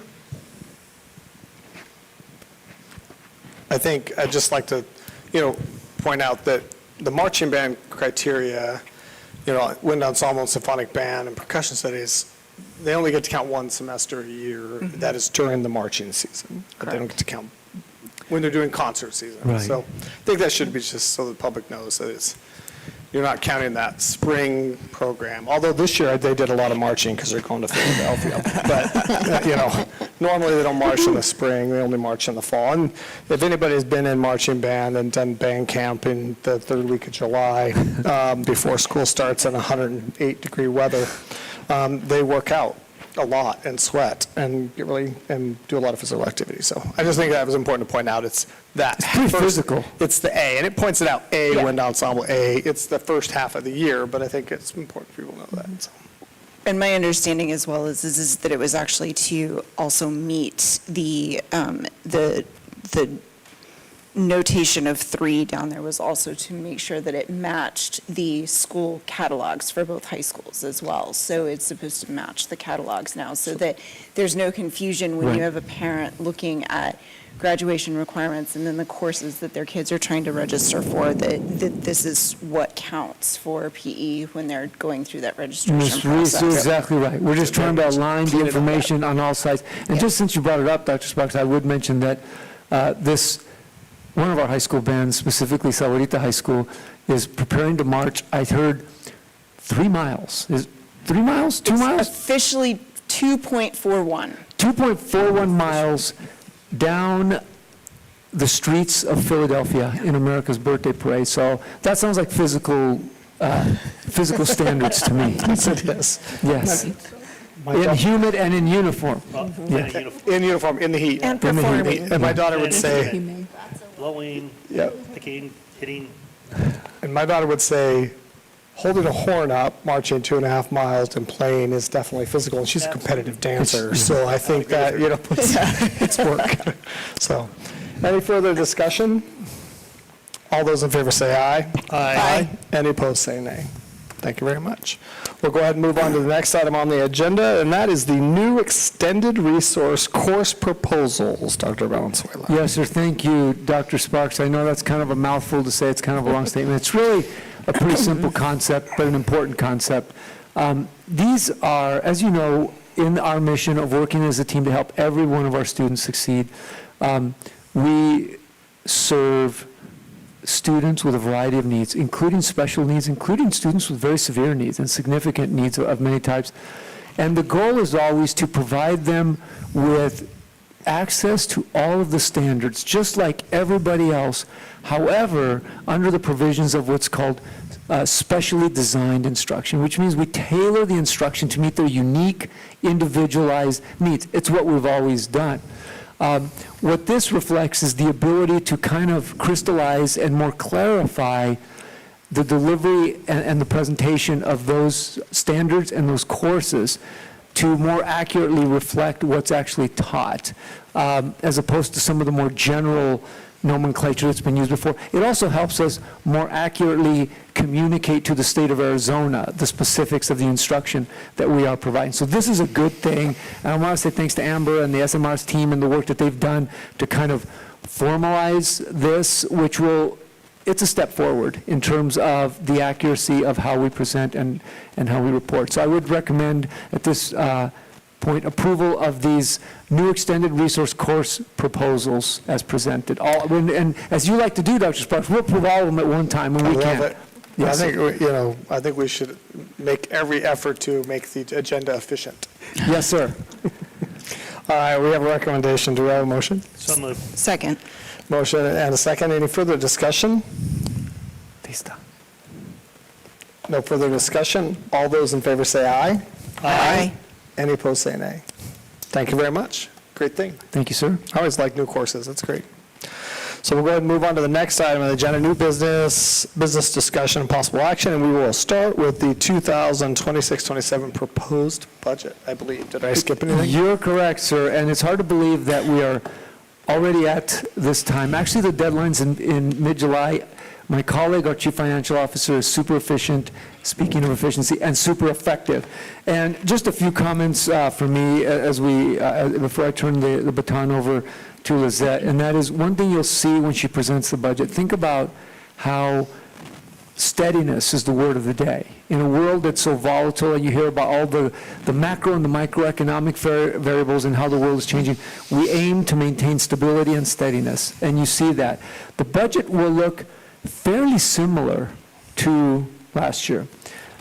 I think I'd just like to, point out that the marching band criteria, wind ensemble, symphonic band, and percussion studies, they only get to count one semester a year. That is during the marching season. But they don't get to count when they're doing concert season. Right. So I think that should be just so the public knows that you're not counting that spring program. Although this year they did a lot of marching because they're going to Philadelphia. But, normally they don't march in the spring. They only march in the fall. And if anybody's been in marching band and done band camp in the third week of July before school starts in 108-degree weather, they work out a lot and sweat and get and do a lot of physical activity. So I just think that was important to point out. It's that pretty physical. It's the A, and it points it out. A, wind ensemble, A. It's the first half of the year, but I think it's important for people to know that. So. And my understanding as well is that it was actually to also meet the notation of 3 down there was also to make sure that it matched the school catalogs for both high schools as well. So it's supposed to match the catalogs now so that there's no confusion when you have a parent looking at graduation requirements and then the courses that their kids are trying to register for, that this is what counts for PE when they're going through that registration Ms. Reese, process. you're exactly right. We're just trying to align the information on all sides. And just since you brought it up, Dr. Sparks, I would mention that one of our high school bands, specifically Sahuarita High School, is preparing to march. I heard 3 miles. Is 3 miles? 2 miles? Officially 2.41. 2.41 miles down the streets of Philadelphia in America's birthday parade. So that sounds like physical standards to me. Yes, it is. Yes. In humid and in uniform. In uniform, in the heat. And performing. And my daughter would say, blowing, Yep. kicking, hitting. And my daughter would say, holding a horn up, marching 2.5 miles and playing is definitely physical, and she's a competitive dancer, so I think that, it's work. So, any further discussion? All those in favor say aye. Aye. Any opposed say nay. Thank you very much. We'll go ahead and move on to the next item on the agenda, and that is the new extended resource course proposals. Dr. Valenzuela. Yes, sir. Thank you, Dr. Sparks. I know that's kind of a mouthful to say. It's kind of a long statement. It's really a pretty simple concept, but an important concept. These are, as you know, in our mission of working as a team to help every one of our students succeed. We serve students with a variety of needs, including special needs, including students with very severe needs and significant needs of many types. And the goal is always to provide them with access to all of the standards, just like everybody else. However, under the provisions of what's called specially designed instruction, which means we tailor the instruction to meet their unique, individualized needs. It's what we've always done. What this reflects is the ability to kind of crystallize and more clarify the delivery and the presentation of those standards and those courses to more accurately reflect what's actually taught, as opposed to some of the more general nomenclature that's been used before. It also helps us more accurately communicate to the state of Arizona the specifics of the instruction that we are providing. So this is a good thing, and I want to say thanks to Amber and the SMR's team and the work that they've done to kind of formalize this, which will, it's a step forward in terms of the accuracy of how we present and how we report. So I would recommend at this point approval of these new extended resource course proposals as presented. And as you like to do, Dr. Sparks, we'll approve all of them at one time when we can. I love it. Yes. I think we should make every effort to make the agenda efficient. Yes, sir. All right, we have a recommendation. Do we have a motion? So moved. Second. Motion and a second. Any further discussion? No further discussion. All those in favor say aye. Aye. Any opposed say nay. Thank you very much. Great thing. Thank you, sir. I always like new courses. That's great. So we'll go ahead and move on to the next item on the agenda, new business discussion and possible action, and we will start with the 2026-27 proposed budget, I believe. Did I skip anything? You're correct, sir, and it's hard to believe that we are already at this time. Actually, the deadline's in mid-July. My colleague, our chief financial officer, is super efficient, speaking of efficiency, and super effective. And just a few comments for me as before I turn the baton over to Lizette, and that is one thing you'll see when she presents the budget. Think about how steadiness is the word of the day. In a world that's so volatile, and you hear about all the macro and the microeconomic variables and how the world is changing, we aim to maintain stability and steadiness, and you see that. The budget will look fairly similar to last year.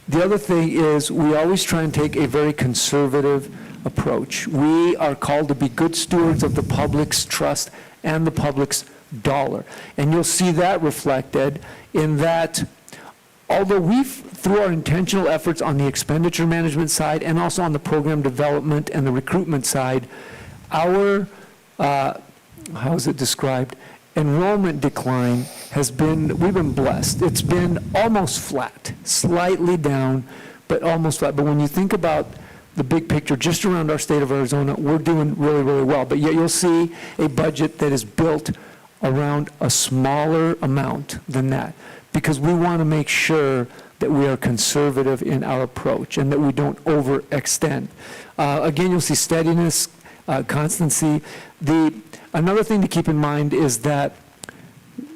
The other thing is we always try and take a very conservative approach. We are called to be good stewards of the public's trust and the public's dollar. And you'll see that reflected in that although we've, through our intentional efforts on the expenditure management side and also on the program development and the recruitment side, our, how is it described? Enrollment decline has been, we've been blessed. It's been almost flat, slightly down, but almost flat. But when you think about the big picture just around our state of Arizona, we're doing really, really well. But yet you'll see a budget that is built around a smaller amount than that, because we want to make sure that we are conservative in our approach and that we don't overextend. Again, you'll see steadiness, constancy. Another thing to keep in mind is that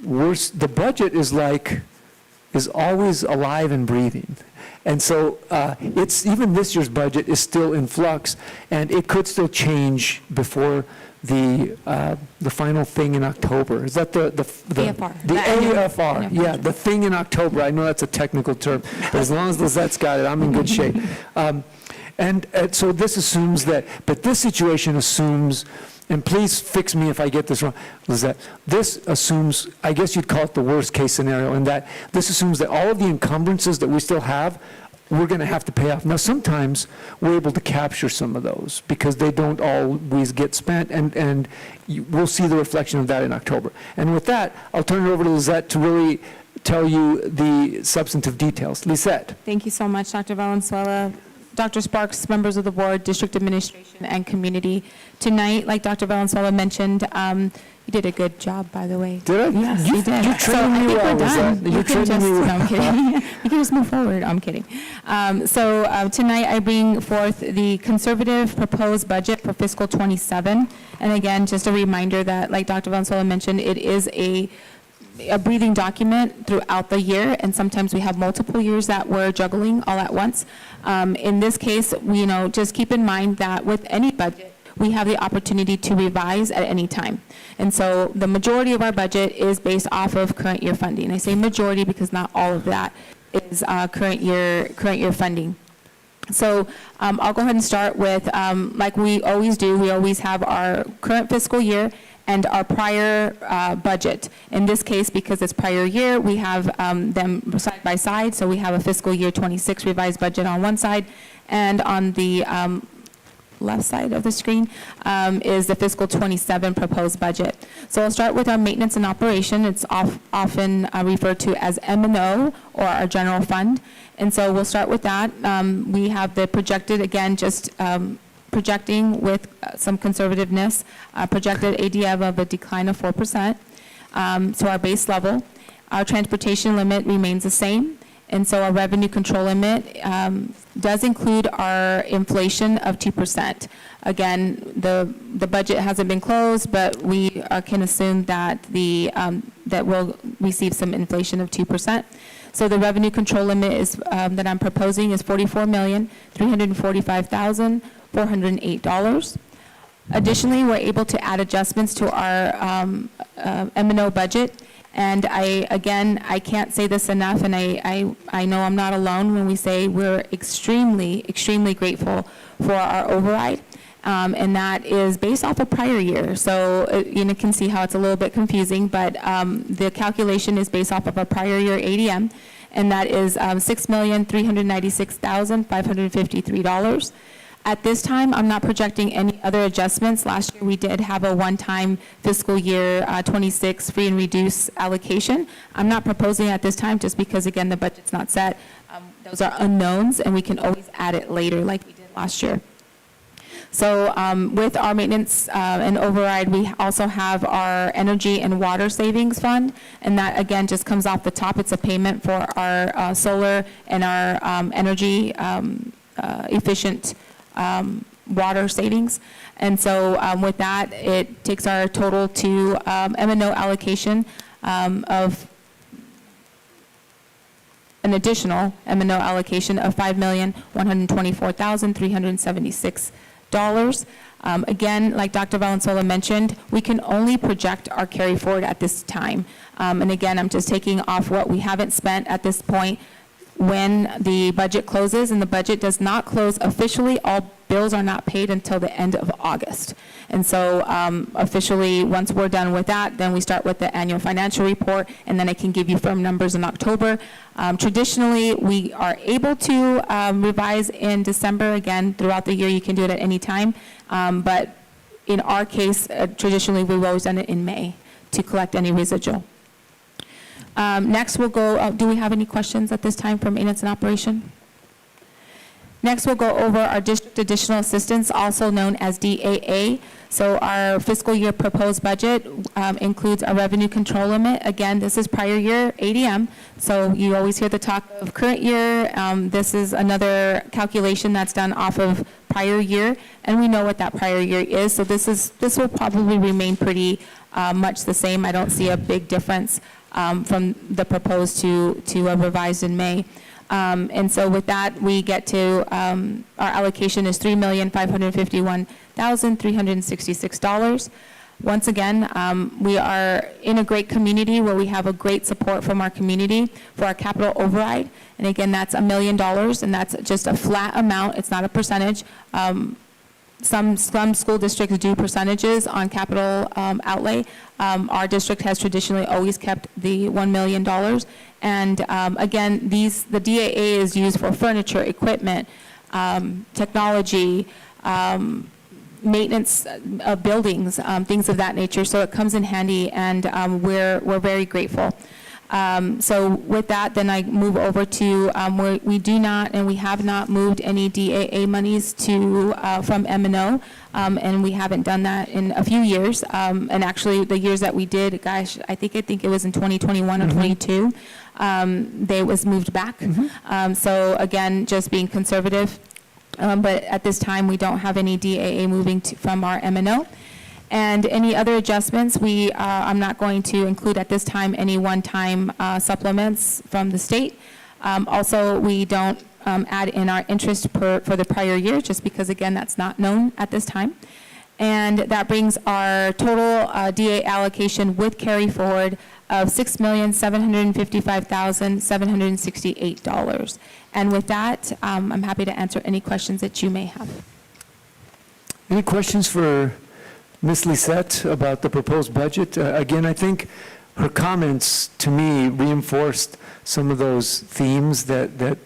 the budget is always alive and breathing. And so it's even this year's budget is still in flux, and it could still change before the final thing in October. Is that the AFR. The AFR, annual yeah, budget. the thing in October. I know that's a technical term, but as long as Lizette's got it, I'm in good shape. And so this assumes that, but this situation assumes, and please fix me if I get this wrong, Lizette, this assumes, I guess you'd call it the worst case scenario, in that this assumes that all of the encumbrances that we still have we're going to have to pay off. Now, sometimes we're able to capture some of those because they don't always get spent, and we'll see the reflection of that in October. And with that, I'll turn it over to Lisette to really tell you the substantive details. Lisette. Thank you so much, Dr. Valenzuela. Dr. Sparks, members of the board, district administration, and community. Tonight, like Dr. Valenzuela mentioned, you did a good job, by the way. Did I? Yes, you did. You trained me well, Lisette. You can just, no, I'm kidding. You can just move forward. I'm kidding. Tonight, I bring forth the conservative proposed budget for fiscal 27. And again, just a reminder that, like Dr. Valenzuela mentioned, it is a breathing document throughout the year, and sometimes we have multiple years that we're juggling all at once. In this case, just keep in mind that with any budget, we have the opportunity to revise at any time. And so the majority of our budget is based off of current year funding. I say majority because not all of that is current year funding. So I'll go ahead and start with, like we always do, we always have our current fiscal year and our prior budget. In this case, because it's prior year, we have them side by side. So we have a fiscal year 26 revised budget on one side, and on the left side of the screen is the fiscal 27 proposed budget. So I'll start with our maintenance and operation. It's often referred to as M&O, or our general fund. And so we'll start with that. We have the projected, again, just projecting with some conservativeness, projected ADF of a decline of 4%. So our base level. Our transportation limit remains the same. And so our revenue control limit does include our inflation of 2%. Again, the budget hasn't been closed, but we can assume that that we'll receive some inflation of 2%. So the revenue control limit is that I'm proposing is $44,345,408. Additionally, we're able to add adjustments to our M&O budget. And I can't say this enough, and I know I'm not alone when we say we're extremely, extremely grateful for our override. And that is based off of prior year. So you can see how it's a little bit confusing, but the calculation is based off of a prior year ADM, and that is $6,396,553. At this time, I'm not projecting any other adjustments. Last year, we did have a one-time fiscal year 26 free and reduced allocation. I'm not proposing at this time just because, again, the budget's not set. Those are unknowns, and we can always add it later like we did last year. So with our maintenance and override, we also have our energy and water savings fund, and that, again, just comes off the top. It's a payment for our solar and our energy efficient water savings. And so with that, it takes our total to M&O allocation of an additional M&O allocation of $5,124,376. Again, like Dr. Valenzuela mentioned, we can only project our carry forward at this time. And again, I'm just taking off what we haven't spent at this point. When the budget closes, and the budget does not close officially, all bills are not paid until the end of August. And so officially, once we're done with that, then we start with the annual financial report, and then I can give you firm numbers in October. Traditionally, we are able to revise in December. Again, throughout the year, you can do it at any time. But in our case, traditionally, we've always done it in May to collect any residual. Next, we'll go, do we have any questions at this time for maintenance and operation? Next, we'll go over our district additional assistance, also known as DAA. So our fiscal year proposed budget includes a revenue control limit. Again, this is prior year ADM. So you always hear the talk of current year. This is another calculation that's done off of prior year, and we know what that prior year is. So this will probably remain pretty much the same. I don't see a big difference from the proposed to a revised in May. And so with that, we get to, our allocation is $3,551,366. Once again, we are in a great community where we have a great support from our community for our capital override. And again, that's $1 million, and that's just a flat amount. It's not a percentage. some school districts do percentages on capital outlay. Our district has traditionally always kept the $1 million. And again, the DAA is used for furniture, equipment, technology, maintenance of buildings, things of that nature. So it comes in handy, and we're very grateful. So with that, then I move over to where we do not and we have not moved any DAA monies to from M&O, and we haven't done that in a few years. And actually, the years that we did, gosh, I think it was in 2021 or 22. They was moved back. So again, just being conservative. But at this time, we don't have any DAA moving from our M&O. And any other adjustments, I'm not going to include at this time any one-time supplements from the state. Also, we don't add in our interest for the prior year, just because, again, that's not known at this time. And that brings our total DA allocation with carry forward of $6,755,768. And with that, I'm happy to answer any questions that you may have. Any questions for Ms. Lisette about the proposed budget? Again, I think her comments to me reinforced some of those themes that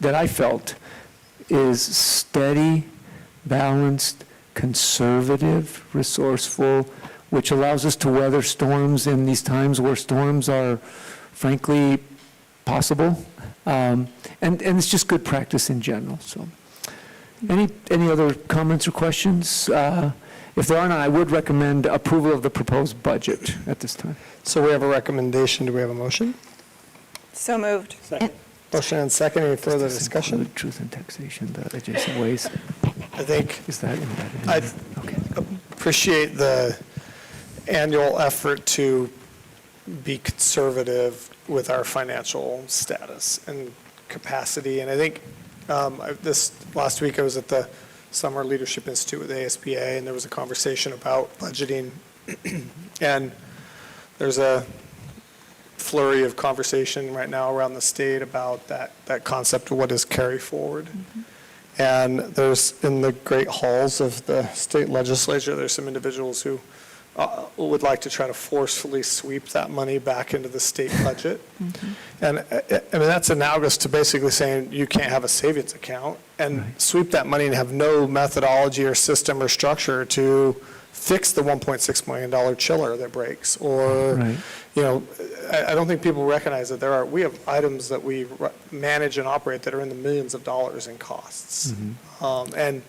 I felt is steady, balanced, conservative, resourceful, which allows us to weather storms in these times where storms are frankly possible. And it's just good practice in general. So any other comments or questions? If there are none, I would recommend approval of the proposed budget at this time. So we have a recommendation. Do we have a motion? So moved. Second. Motion and second. Any further discussion? Include truth and taxation, the adjacent ways. I think Is that embedded in I there? Okay. appreciate the annual effort to be conservative with our financial status and capacity. And I think this last week I was at the Summer Leadership Institute with ASBA, and there was a conversation about budgeting. And there's a flurry of conversation right now around the state about that concept of what is carry forward. And there's, in the great halls of the state legislature, there's some individuals who would like to try to forcefully sweep that money back into the state budget. And I mean, that's analogous to basically saying you can't have a savings account and sweep that money and have no methodology or system or structure to fix the $1.6 million chiller that breaks. Or, you know, I don't think people recognize that we have items that we manage and operate that are in the millions of dollars in costs. And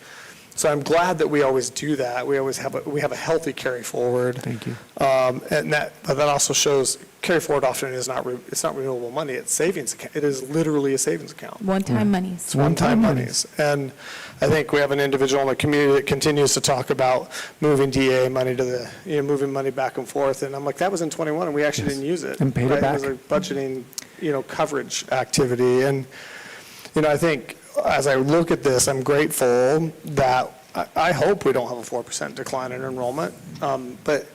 so I'm glad that we always do that. We always have a healthy carry forward. Thank you. But that also shows carry forward often is it's not renewable money. It's savings account. It is literally a savings account. One-time monies. It's one-time monies. And I think we have an individual in the community that continues to talk about moving DA money to moving money back and forth. And I'm like, that was in 21 and we actually didn't use it. And paid it back. It was a budgeting, coverage activity. And, I think as I look at this, I'm grateful that I hope we don't have a 4% decline in enrollment. But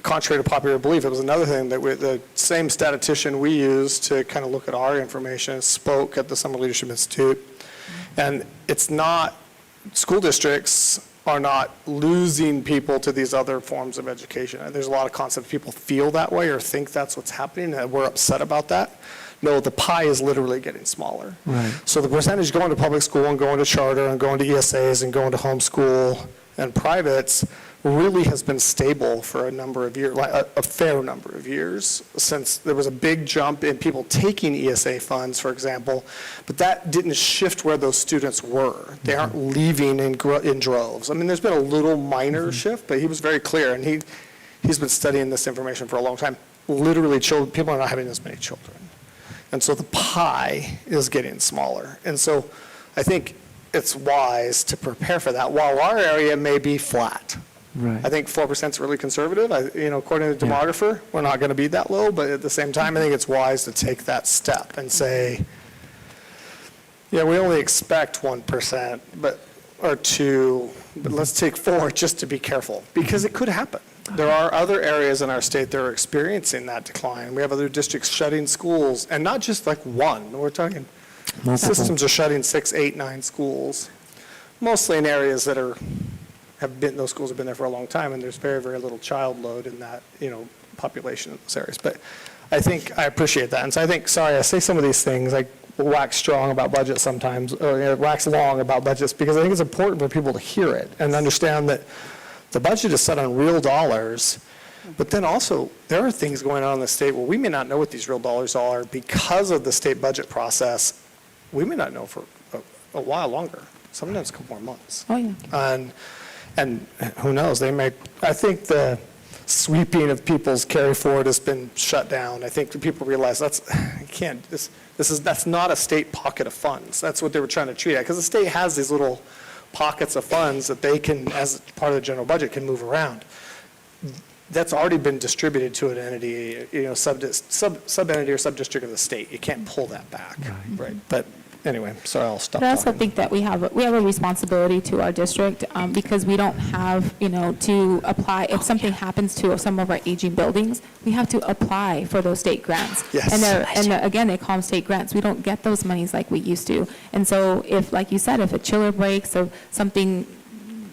contrary to popular belief, it was another thing that the same statistician we used to kind of look at our information spoke at the Summer Leadership Institute. And it's not, school districts are not losing people to these other forms of education. And there's a lot of concepts people feel that way or think that's what's happening, and we're upset about that. No, the pie is literally getting smaller. Right. So the percentage going to public school and going to charter and going to ESAs and going to homeschool and privates really has been stable for a number of years, a fair number of years, since there was a big jump in people taking ESA funds, for example, but that didn't shift where those students were. They aren't leaving in droves. I mean, there's been a little minor shift, but he was very clear, and he's been studying this information for a long time. Literally, people are not having as many children. And so the pie is getting smaller. And so I think it's wise to prepare for that. While our area may be flat, I think 4% is really conservative. According to the demographer, we're not going to be that low, but at the same time, I think it's wise to take that step and say, we only expect 1%, or 2%, but let's take 4% just to be careful, because it could happen. There are other areas in our state that are experiencing that decline. We have other districts shutting schools, and not just like one. We're talking systems are shutting 6, 8, 9 schools. mostly in areas that those schools have been there for a long time, and there's very, very little child load in that, population in those areas. But I think I appreciate that. And so I say some of these things, like wax strong about budgets sometimes, or wax long about budgets, because I think it's important for people to hear it and understand that the budget is set on real dollars, but then also there are things going on in the state where we may not know what these real dollars are because of the state budget process. We may not know for a while longer, sometimes a couple more months. Oh, yeah. And who knows, I think the sweeping of people's carry forward has been shut down. I think people realize that's not a state pocket of funds. That's what they were trying to treat it, because the state has these little pockets of funds that they can, as part of the general budget, can move around. That's already been distributed to an entity, sub-entity or sub-district of the state. You can't pull that back, right? But anyway, sorry, I'll stop But I also talking. think that we have a responsibility to our district because we don't have, to apply, if something happens to some of our aging buildings, we have to apply for those state grants. Yes. And again, they call them state grants. We don't get those monies like we used to. And so if, like you said, if a chiller breaks or something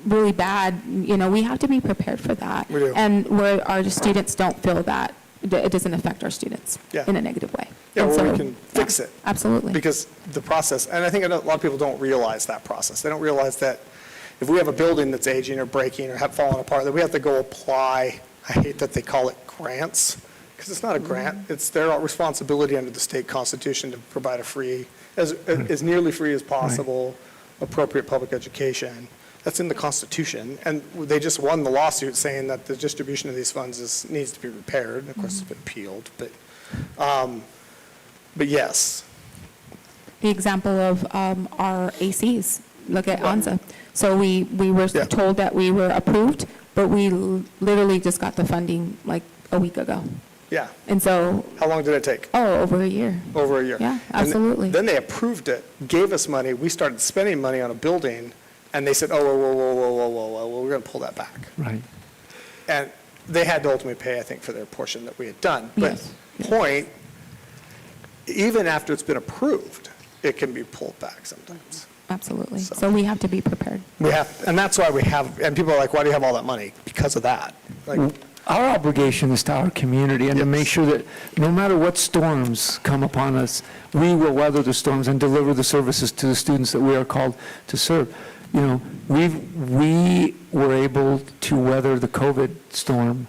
really bad, we have to be prepared for that. We do. And where our students don't feel that it doesn't affect our students in a negative way. Yeah, And well, we so- can fix it. Absolutely. Because the process, and I think a lot of people don't realize that process. They don't realize that if we have a building that's aging or breaking or fallen apart, that we have to go apply, I hate that they call it grants, because it's not a grant. It's their responsibility under the state constitution to provide a free, as nearly free as possible, appropriate public education. That's in the Constitution, and they just won the lawsuit saying that the distribution of these funds needs to be repaired. Of course, it's been appealed, but yes. The example of our ACs, look at ANZA. So we were told that we were approved, but we literally just got the funding like a week ago. Yeah. And so, How long did it take? over a year. Over a year. Yeah, And absolutely. then they approved it, gave us money, we started spending money on a building, and they said, oh, whoa, we're going to pull that back. Right. And they had to ultimately pay, I think, for their portion that we had done. Yes. But even after it's been approved, it can be pulled back sometimes. Absolutely. So- So we have to be prepared. And that's why and people are like, why do you have all that money? Because of that. Like, Our obligation is to our community and to make sure that no matter what storms come upon us, we will weather the storms and deliver the services to the students that we are called to serve. We were able to weather the COVID storm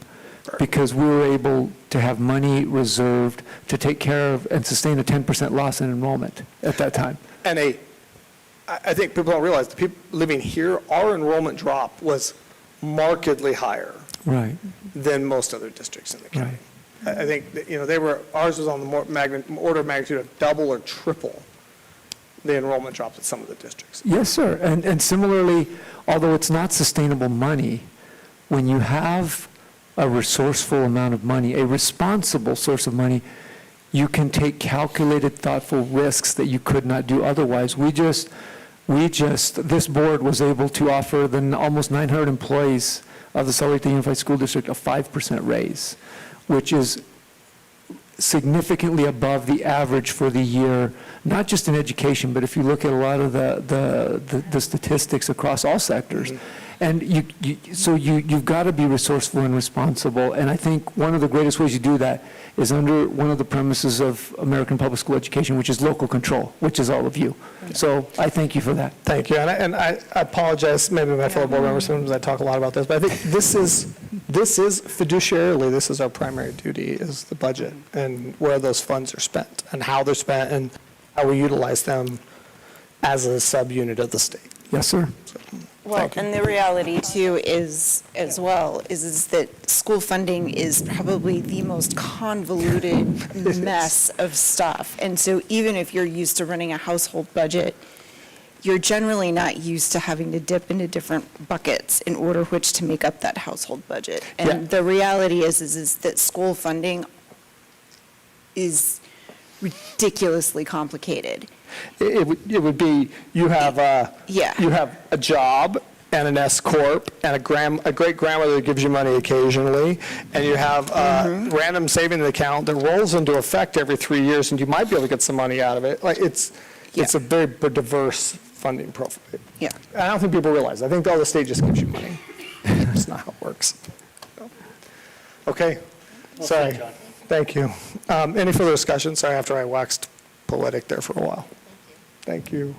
because we were able to have money reserved to take care of and sustain a 10% loss in enrollment at that time. And I think people don't realize, the people living here, our enrollment drop was markedly higher Right. than most other districts in the county. I think, that, ours was on the order of magnitude of double or triple the enrollment drops at some of the districts. Yes, sir. And similarly, although it's not sustainable money, when you have a resourceful amount of money, a responsible source of money, you can take calculated, thoughtful risks that you could not do otherwise. This board was able to offer the almost 900 employees of the Sahuarita Unified School District a 5% raise, which is significantly above the average for the year, not just in education, but if you look at a lot of the statistics across all sectors. And you've got to be resourceful and responsible. And I think one of the greatest ways you do that is under one of the premises of American public school education, which is local control, which is all of you. So I thank you for that. Thank you. And I apologize, maybe my fellow board members, sometimes I talk a lot about this, but I think this is fiduciarily, this is our primary duty, is the budget and where those funds are spent and how they're spent and how we utilize them as a subunit of the state. Yes, sir. Well, and the reality too is that school funding is probably the most convoluted mess of stuff. And so even if you're used to running a household budget, you're generally not used to having to dip into different buckets in order which to make up that household budget. And the reality is that school funding is ridiculously complicated. It would be, you have a job and an S corp and a great grandmother that gives you money occasionally, and you have a random savings account that rolls into effect every 3 years, and you might be able to get some money out of it. Like it's a very diverse funding profile. Yeah. I don't think people realize. I think all the state just gives you money. That's not how it works. Okay, sorry. John. Thank you. Any further discussion? Sorry, after I waxed poetic there for a while. Thank you.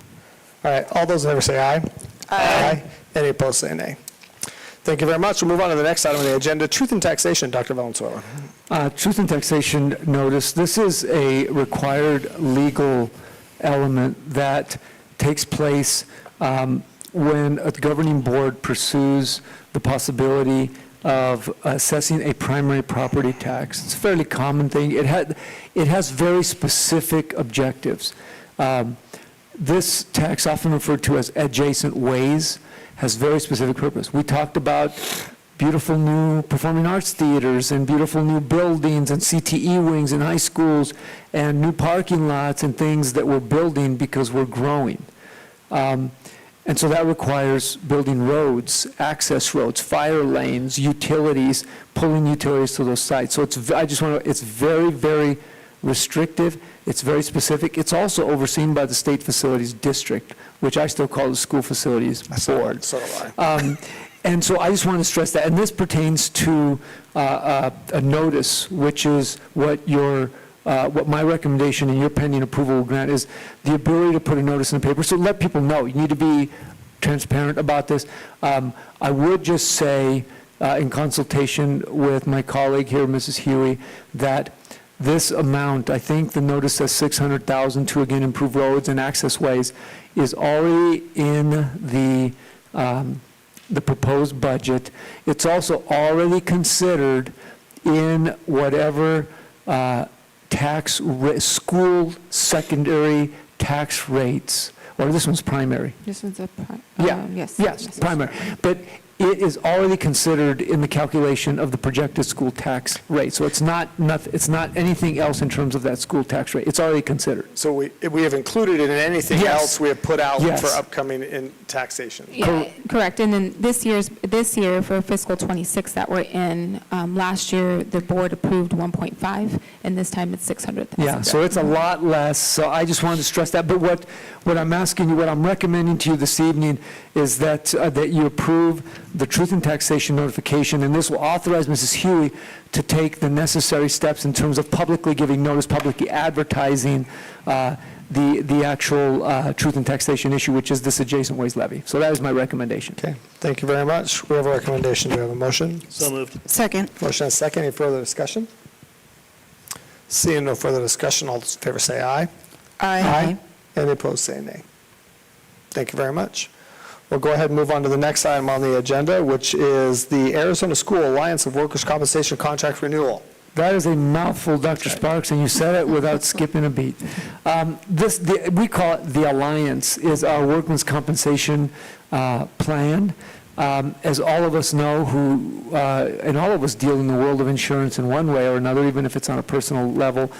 All right, all those in favor say aye. Aye. Any opposed, say nay. Thank you very much. We'll move on to the next item on the agenda, Truth in Taxation. Dr. Valenzuela. Truth in taxation notice. This is a required legal element that takes place when a governing board pursues the possibility of assessing a primary property tax. It's a fairly common thing. It has very specific objectives. This tax, often referred to as adjacent ways, has very specific purpose. We talked about beautiful new performing arts theaters and beautiful new buildings and CTE wings in high schools and new parking lots and things that we're building because we're growing. And so that requires building roads, access roads, fire lanes, utilities, pulling utilities to those sites. So it's very, very restrictive. It's very specific. It's also overseen by the State Facilities District, which I still call the School Facilities Board. So do I. And so I just want to stress that. And this pertains to a notice, which is what my recommendation in your pending approval will grant is the ability to put a notice in the paper. So let people know. You need to be transparent about this. I would just say, in consultation with my colleague here, Mrs. Huey, that this amount, I think the notice says $600,000 to again improve roads and access ways, is already in the proposed budget. It's also already considered in whatever school secondary tax rates, or this one's primary. This one's a, Yes, primary. But it is already considered in the calculation of the projected school tax rate. So it's not anything else in terms of that school tax rate. It's already considered. So we have included it in anything Yes. else we have put out Yes. for upcoming in taxation. Yeah, correct. And then this year for fiscal '26 that we're in, last year, the board approved 1.5, and this time it's 600,000. Yeah, so it's a lot less, so I just wanted to stress that. But what I'm asking you, what I'm recommending to you this evening is that you approve the truth in taxation notification, and this will authorize Mrs. Huey to take the necessary steps in terms of publicly giving notice, publicly advertising the actual truth in taxation issue, which is this adjacent ways levy. So that is my recommendation. Okay, thank you very much. We have a recommendation. Do we have a motion? So moved. Second. Motion and second. Any further discussion? Seeing no further discussion, all those in favor say aye. Aye. Any opposed, say nay. Thank you very much. We'll go ahead and move on to the next item on the agenda, which is the Arizona School Alliance of Workers' Compensation Contract Renewal. That is a mouthful, Dr. Sparks, and you said it without skipping a beat. We call it the Alliance, is our workman's compensation plan. As all of us know and all of us deal in the world of insurance in one way or another, even if it's on a personal level,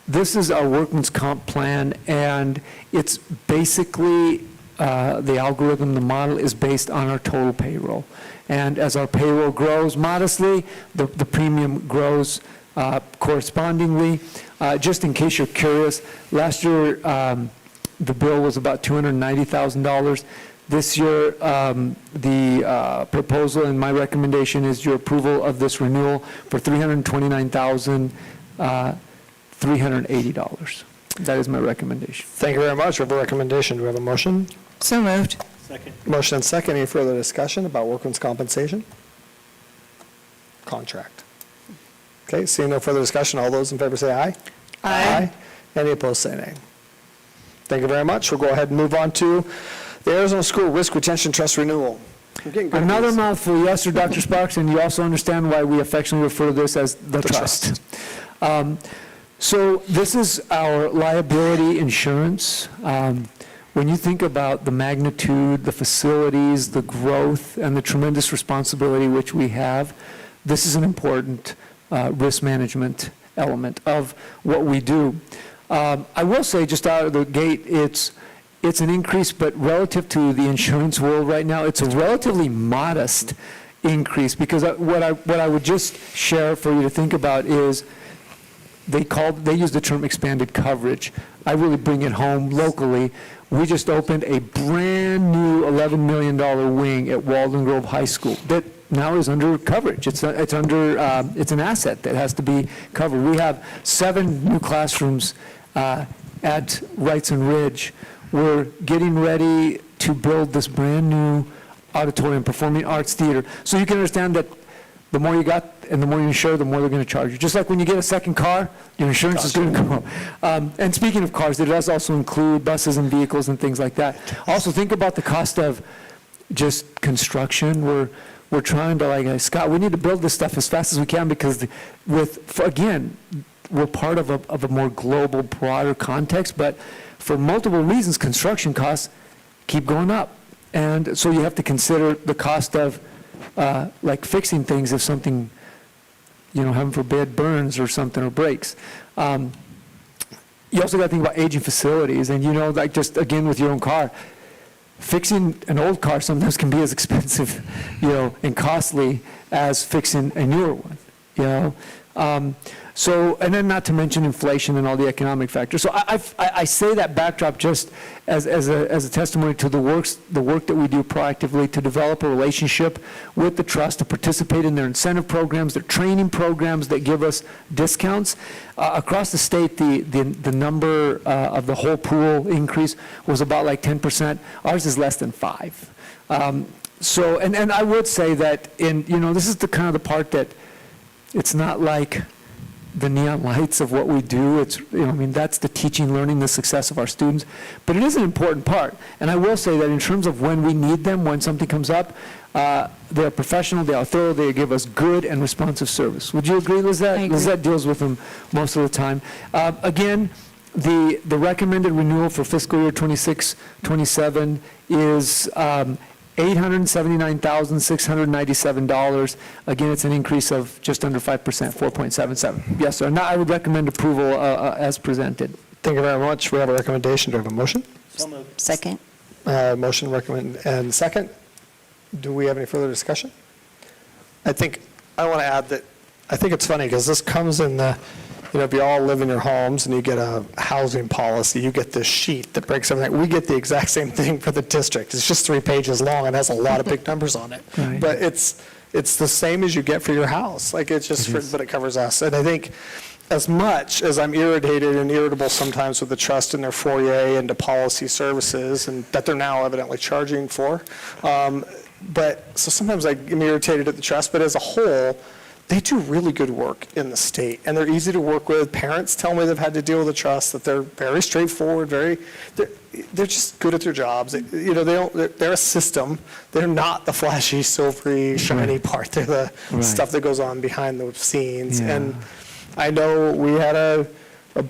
this is our workman's comp plan, and it's basically the algorithm, the model is based on our total payroll. And as our payroll grows modestly, the premium grows correspondingly. Just in case you're curious, last year the bill was about $290,000. This year, the proposal and my recommendation is your approval of this renewal for $329,380. That is my recommendation. Thank you very much. We have a recommendation. Do we have a motion? So moved. Second. Motion and second. Any further discussion about workman's compensation? Contract. Okay, seeing no further discussion, all those in favor say aye. Aye. Any opposed, say nay. Thank you very much. We'll go ahead and move on to the Arizona School Risk Retention Trust Renewal. We're getting good at Another these. mouthful, yes, sir, Dr. Sparks, and you also understand why we affectionately refer to this as the trust. So this is our liability insurance. When you think about the magnitude, the facilities, the growth, and the tremendous responsibility which we have, this is an important risk management element of what we do. I will say, just out of the gate, it's an increase, but relative to the insurance world right now, it's a relatively modest increase, because what I would just share for you to think about is they use the term expanded coverage. I really bring it home locally. We just opened a brand-new $11 million wing at Walden Grove High School that now is under coverage. It's an asset that has to be covered. We have 7 new classrooms at Wrightson Ridge. We're getting ready to build this brand-new auditorium, performing arts theater. So you can understand that the more you got and the more you insure, the more they're going to charge you. Just like when you get a second car, your insurance is going to go up. And speaking of cars, it does also include buses and vehicles and things like that. Also, think about the cost of just construction. We're trying to, like, Scott, we need to build this stuff as fast as we can because again, we're part of a more global, broader context, but for multiple reasons, construction costs keep going up. And so you have to consider the cost of like fixing things if something, heaven forbid, burns or something or breaks. You also got to think about aging facilities and, like just again with your own car, fixing an old car sometimes can be as expensive, and costly as fixing a newer one, So, and then not to mention inflation and all the economic factors. So I say that backdrop just as a testimony to the work that we do proactively to develop a relationship with the trust, to participate in their incentive programs, their training programs that give us discounts. Across the state, the number of the whole pool increase was about like 10%. Ours is less than 5%. So, and I would say that this is the kind of the part that it's not like the neon lights of what we do. It's, that's the teaching, learning, the success of our students. But it is an important part. And I will say that in terms of when we need them, when something comes up, they're professional, they are thorough, they give us good and responsive service. Would you agree, Lizette? I agree. Lizette deals with them most of the time. Again, the recommended renewal for fiscal year 26-27 is $879,697. Again, it's an increase of just under 5%, 4.77. Yes, sir. Now I would recommend approval as presented. Thank you very much. We have a recommendation. Do we have a motion? So moved. Second. Motion recommend and second. Do we have any further discussion? I want to add that I think it's funny because this comes in the, if you all live in your homes and you get a housing policy, you get this sheet that breaks everything. We get the exact same thing for the district. It's just 3 pages long and has a lot of big numbers on it. Right. But it's the same as you get for your house. Like it's just, but it covers us. And I think as much as I'm irritated and irritable sometimes with the trust in their foyer into policy services and that they're now evidently charging for, but so sometimes I'm irritated at the trust, but as a whole, they do really good work in the state, and they're easy to work with. Parents tell me they've had to deal with the trust, that they're very straightforward, they're just good at their jobs. They're a system. They're not the flashy, silvery, shiny part. They're the stuff that goes on behind the scenes. Yeah. And I know we had a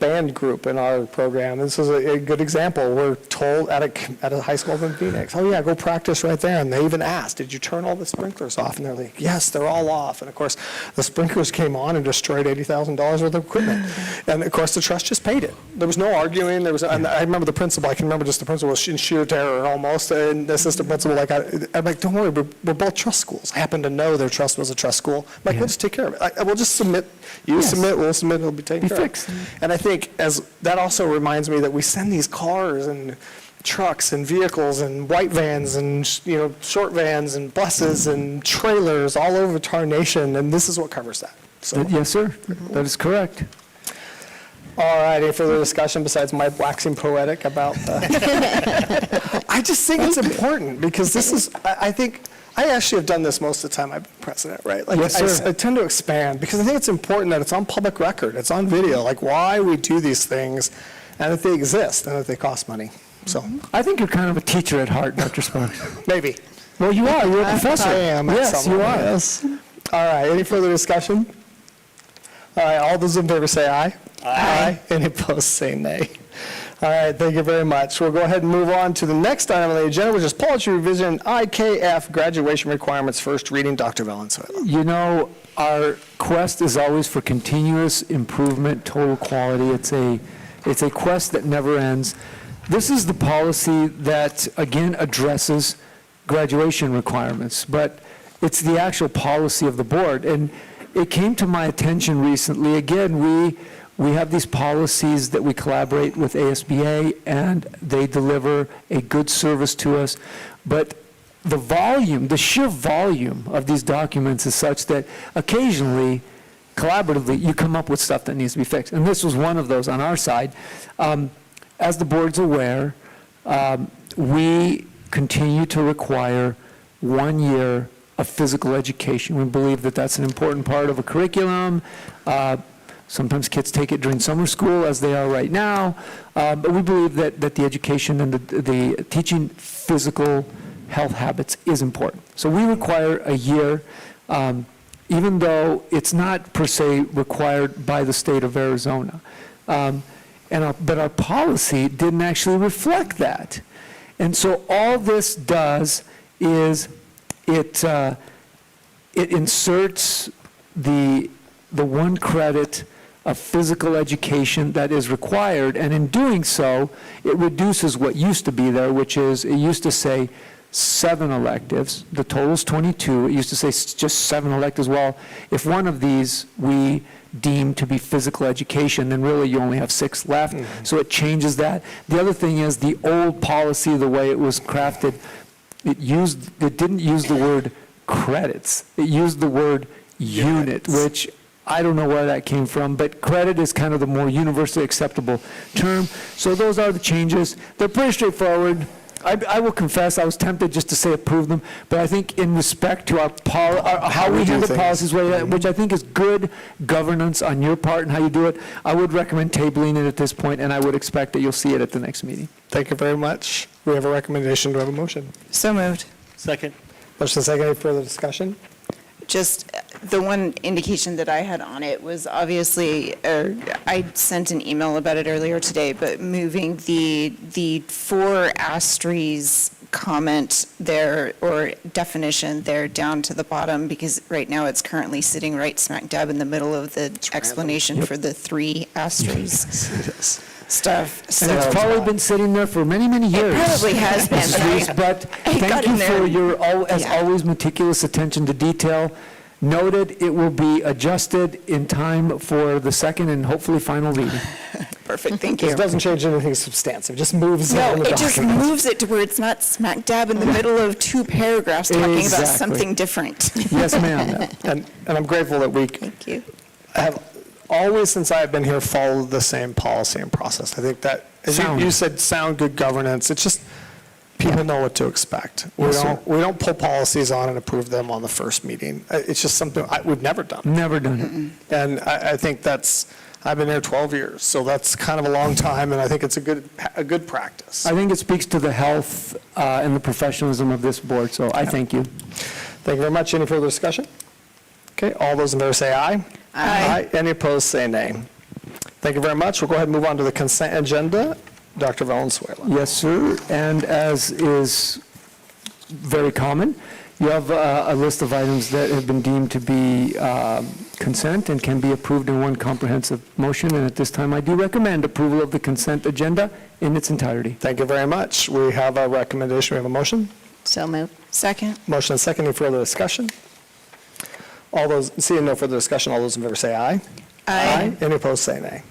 band group in our program. This is a good example. We're told at a high school in Phoenix, oh yeah, go practice right there. And they even asked, did you turn all the sprinklers off? And they're like, yes, they're all off. And of course, the sprinklers came on and destroyed $80,000 worth of equipment. And of course, the trust just paid it. There was no arguing. And I remember the principal. I can remember just the principal was in sheer terror almost. And the assistant principal, I'm like, don't worry, we're both trust schools. I happen to know their trust was a trust school. I'm like, we'll just take care of it. We'll just submit. You submit, we'll submit, it'll be taken care of. And I think that also reminds me that we send these cars and trucks and vehicles and white vans and short vans and buses and trailers all over our nation, and this is what covers that. So, Yes, sir. That is correct. all right, any further discussion besides my waxing poetic about the... I just think it's important because this is, I think, I actually have done this most of the time I've been president, right? Like, Yes, sir. I tend to expand because I think it's important that it's on public record, it's on video, like why we do these things and that they exist and that they cost money. So I think you're kind of a teacher at heart, Dr. Sparks. maybe. Well, you are. You're a professor. I am. Yes, you are. Yes. All right, any further discussion? All right, all those in favor say aye. Aye. Any opposed say nay. All right, thank you very much. We'll go ahead and move on to the next item on the agenda, which is policy revision, IKF, graduation requirements, first reading. Dr. Valenzuela. Our quest is always for continuous improvement, total quality. It's a quest that never ends. This is the policy that, again, addresses graduation requirements, but it's the actual policy of the board. And it came to my attention recently. Again, we have these policies that we collaborate with ASBA, and they deliver a good service to us. But the volume, the sheer volume of these documents is such that occasionally, collaboratively, you come up with stuff that needs to be fixed. And this was one of those on our side. As the board's aware, we continue to require 1 year of physical education. We believe that that's an important part of a curriculum. Sometimes kids take it during summer school, as they are right now. But we believe that the education and the teaching physical health habits is important. So we require a year, even though it's not per se required by the state of Arizona. But our policy didn't actually reflect that. And so all this does is it inserts the 1 credit of physical education that is required, and in doing so, it reduces what used to be there, which is, it used to say 7 electives, the total's 22, it used to say just 7 electives. Well, if one of these we deem to be physical education, then really you only have 6 left, so it changes that. The other thing is, the old policy, the way it was crafted, it didn't use the word credits, it used the word unit, which I don't know where that came from, but credit is kind of the more universally acceptable term. So those are the changes. They're pretty straightforward. I will confess, I was tempted just to say approve them, but I think in respect to how we handle policies, which I think is good governance on your part and how you do it, I would recommend tabling it at this point, and I would expect that you'll see it at the next meeting. Thank you very much. We have a recommendation. Do I have a motion? So moved. Second. Motion second. Any further discussion? Just the one indication that I had on it was obviously, I sent an email about it earlier today, but moving the 4 asterisks comment there, or definition there, down to the bottom, because right now it's currently sitting right smack dab in the middle of the explanation for the 3 asterisks stuff. And it's probably been sitting there for many, many years. It probably has been. But thank you for your, as always, meticulous attention to detail. Noted, it will be adjusted in time for the second and hopefully final reading. Perfect, thank you. It doesn't change anything substantive, just moves it on the it just document. moves it to where it's not smack dab in the middle of 2 paragraphs talking about Exactly. something different. Yes, ma'am. And I'm grateful that we Thank you. have always, since I've been here, followed the same policy and process. I think that, as you said, sound good governance. It's just, people know what to expect. We don't pull policies on and approve them on the first meeting. It's just something we've never done. Never done it. And I think I've been here 12 years, so that's kind of a long time, and I think it's a good practice. I think it speaks to the health and the professionalism of this board, so I thank you. Thank you very much. Any further discussion? Okay, all those in favor say aye. Aye. Any opposed, say nay. Thank you very much. We'll go ahead and move on to the consent agenda. Dr. Valenzuela. Yes, sir. And as is very common, you have a list of items that have been deemed to be consent and can be approved in one comprehensive motion. And at this time, I do recommend approval of the consent agenda in its entirety. Thank you very much. We have a recommendation. We have a motion. So moved. Second. Motion and second. Any further discussion? Seeing no further discussion, all those in favor say aye. Aye. Any opposed, say nay.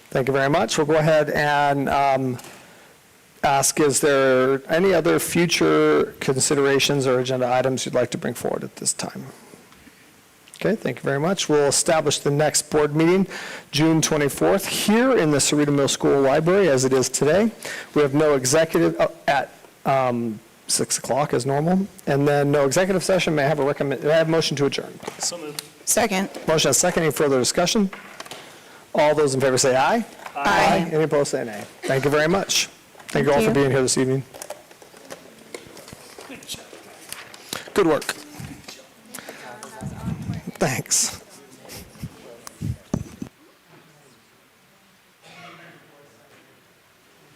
Thank you very much. We'll go ahead and ask, is there any other future considerations or agenda items you'd like to bring forward at this time? Okay, thank you very much. We'll establish the next board meeting, June 24th, here in the Sahuarita Middle School Library, as it is today. We have no executive at 6 o'clock as normal, and then no executive session. May I have a motion to adjourn? So moved. Second. Motion and second. Any further discussion? All those in favor say aye. Aye. Any opposed, say nay. Thank you very much. Thank you all for being here this evening. Good work. Thanks.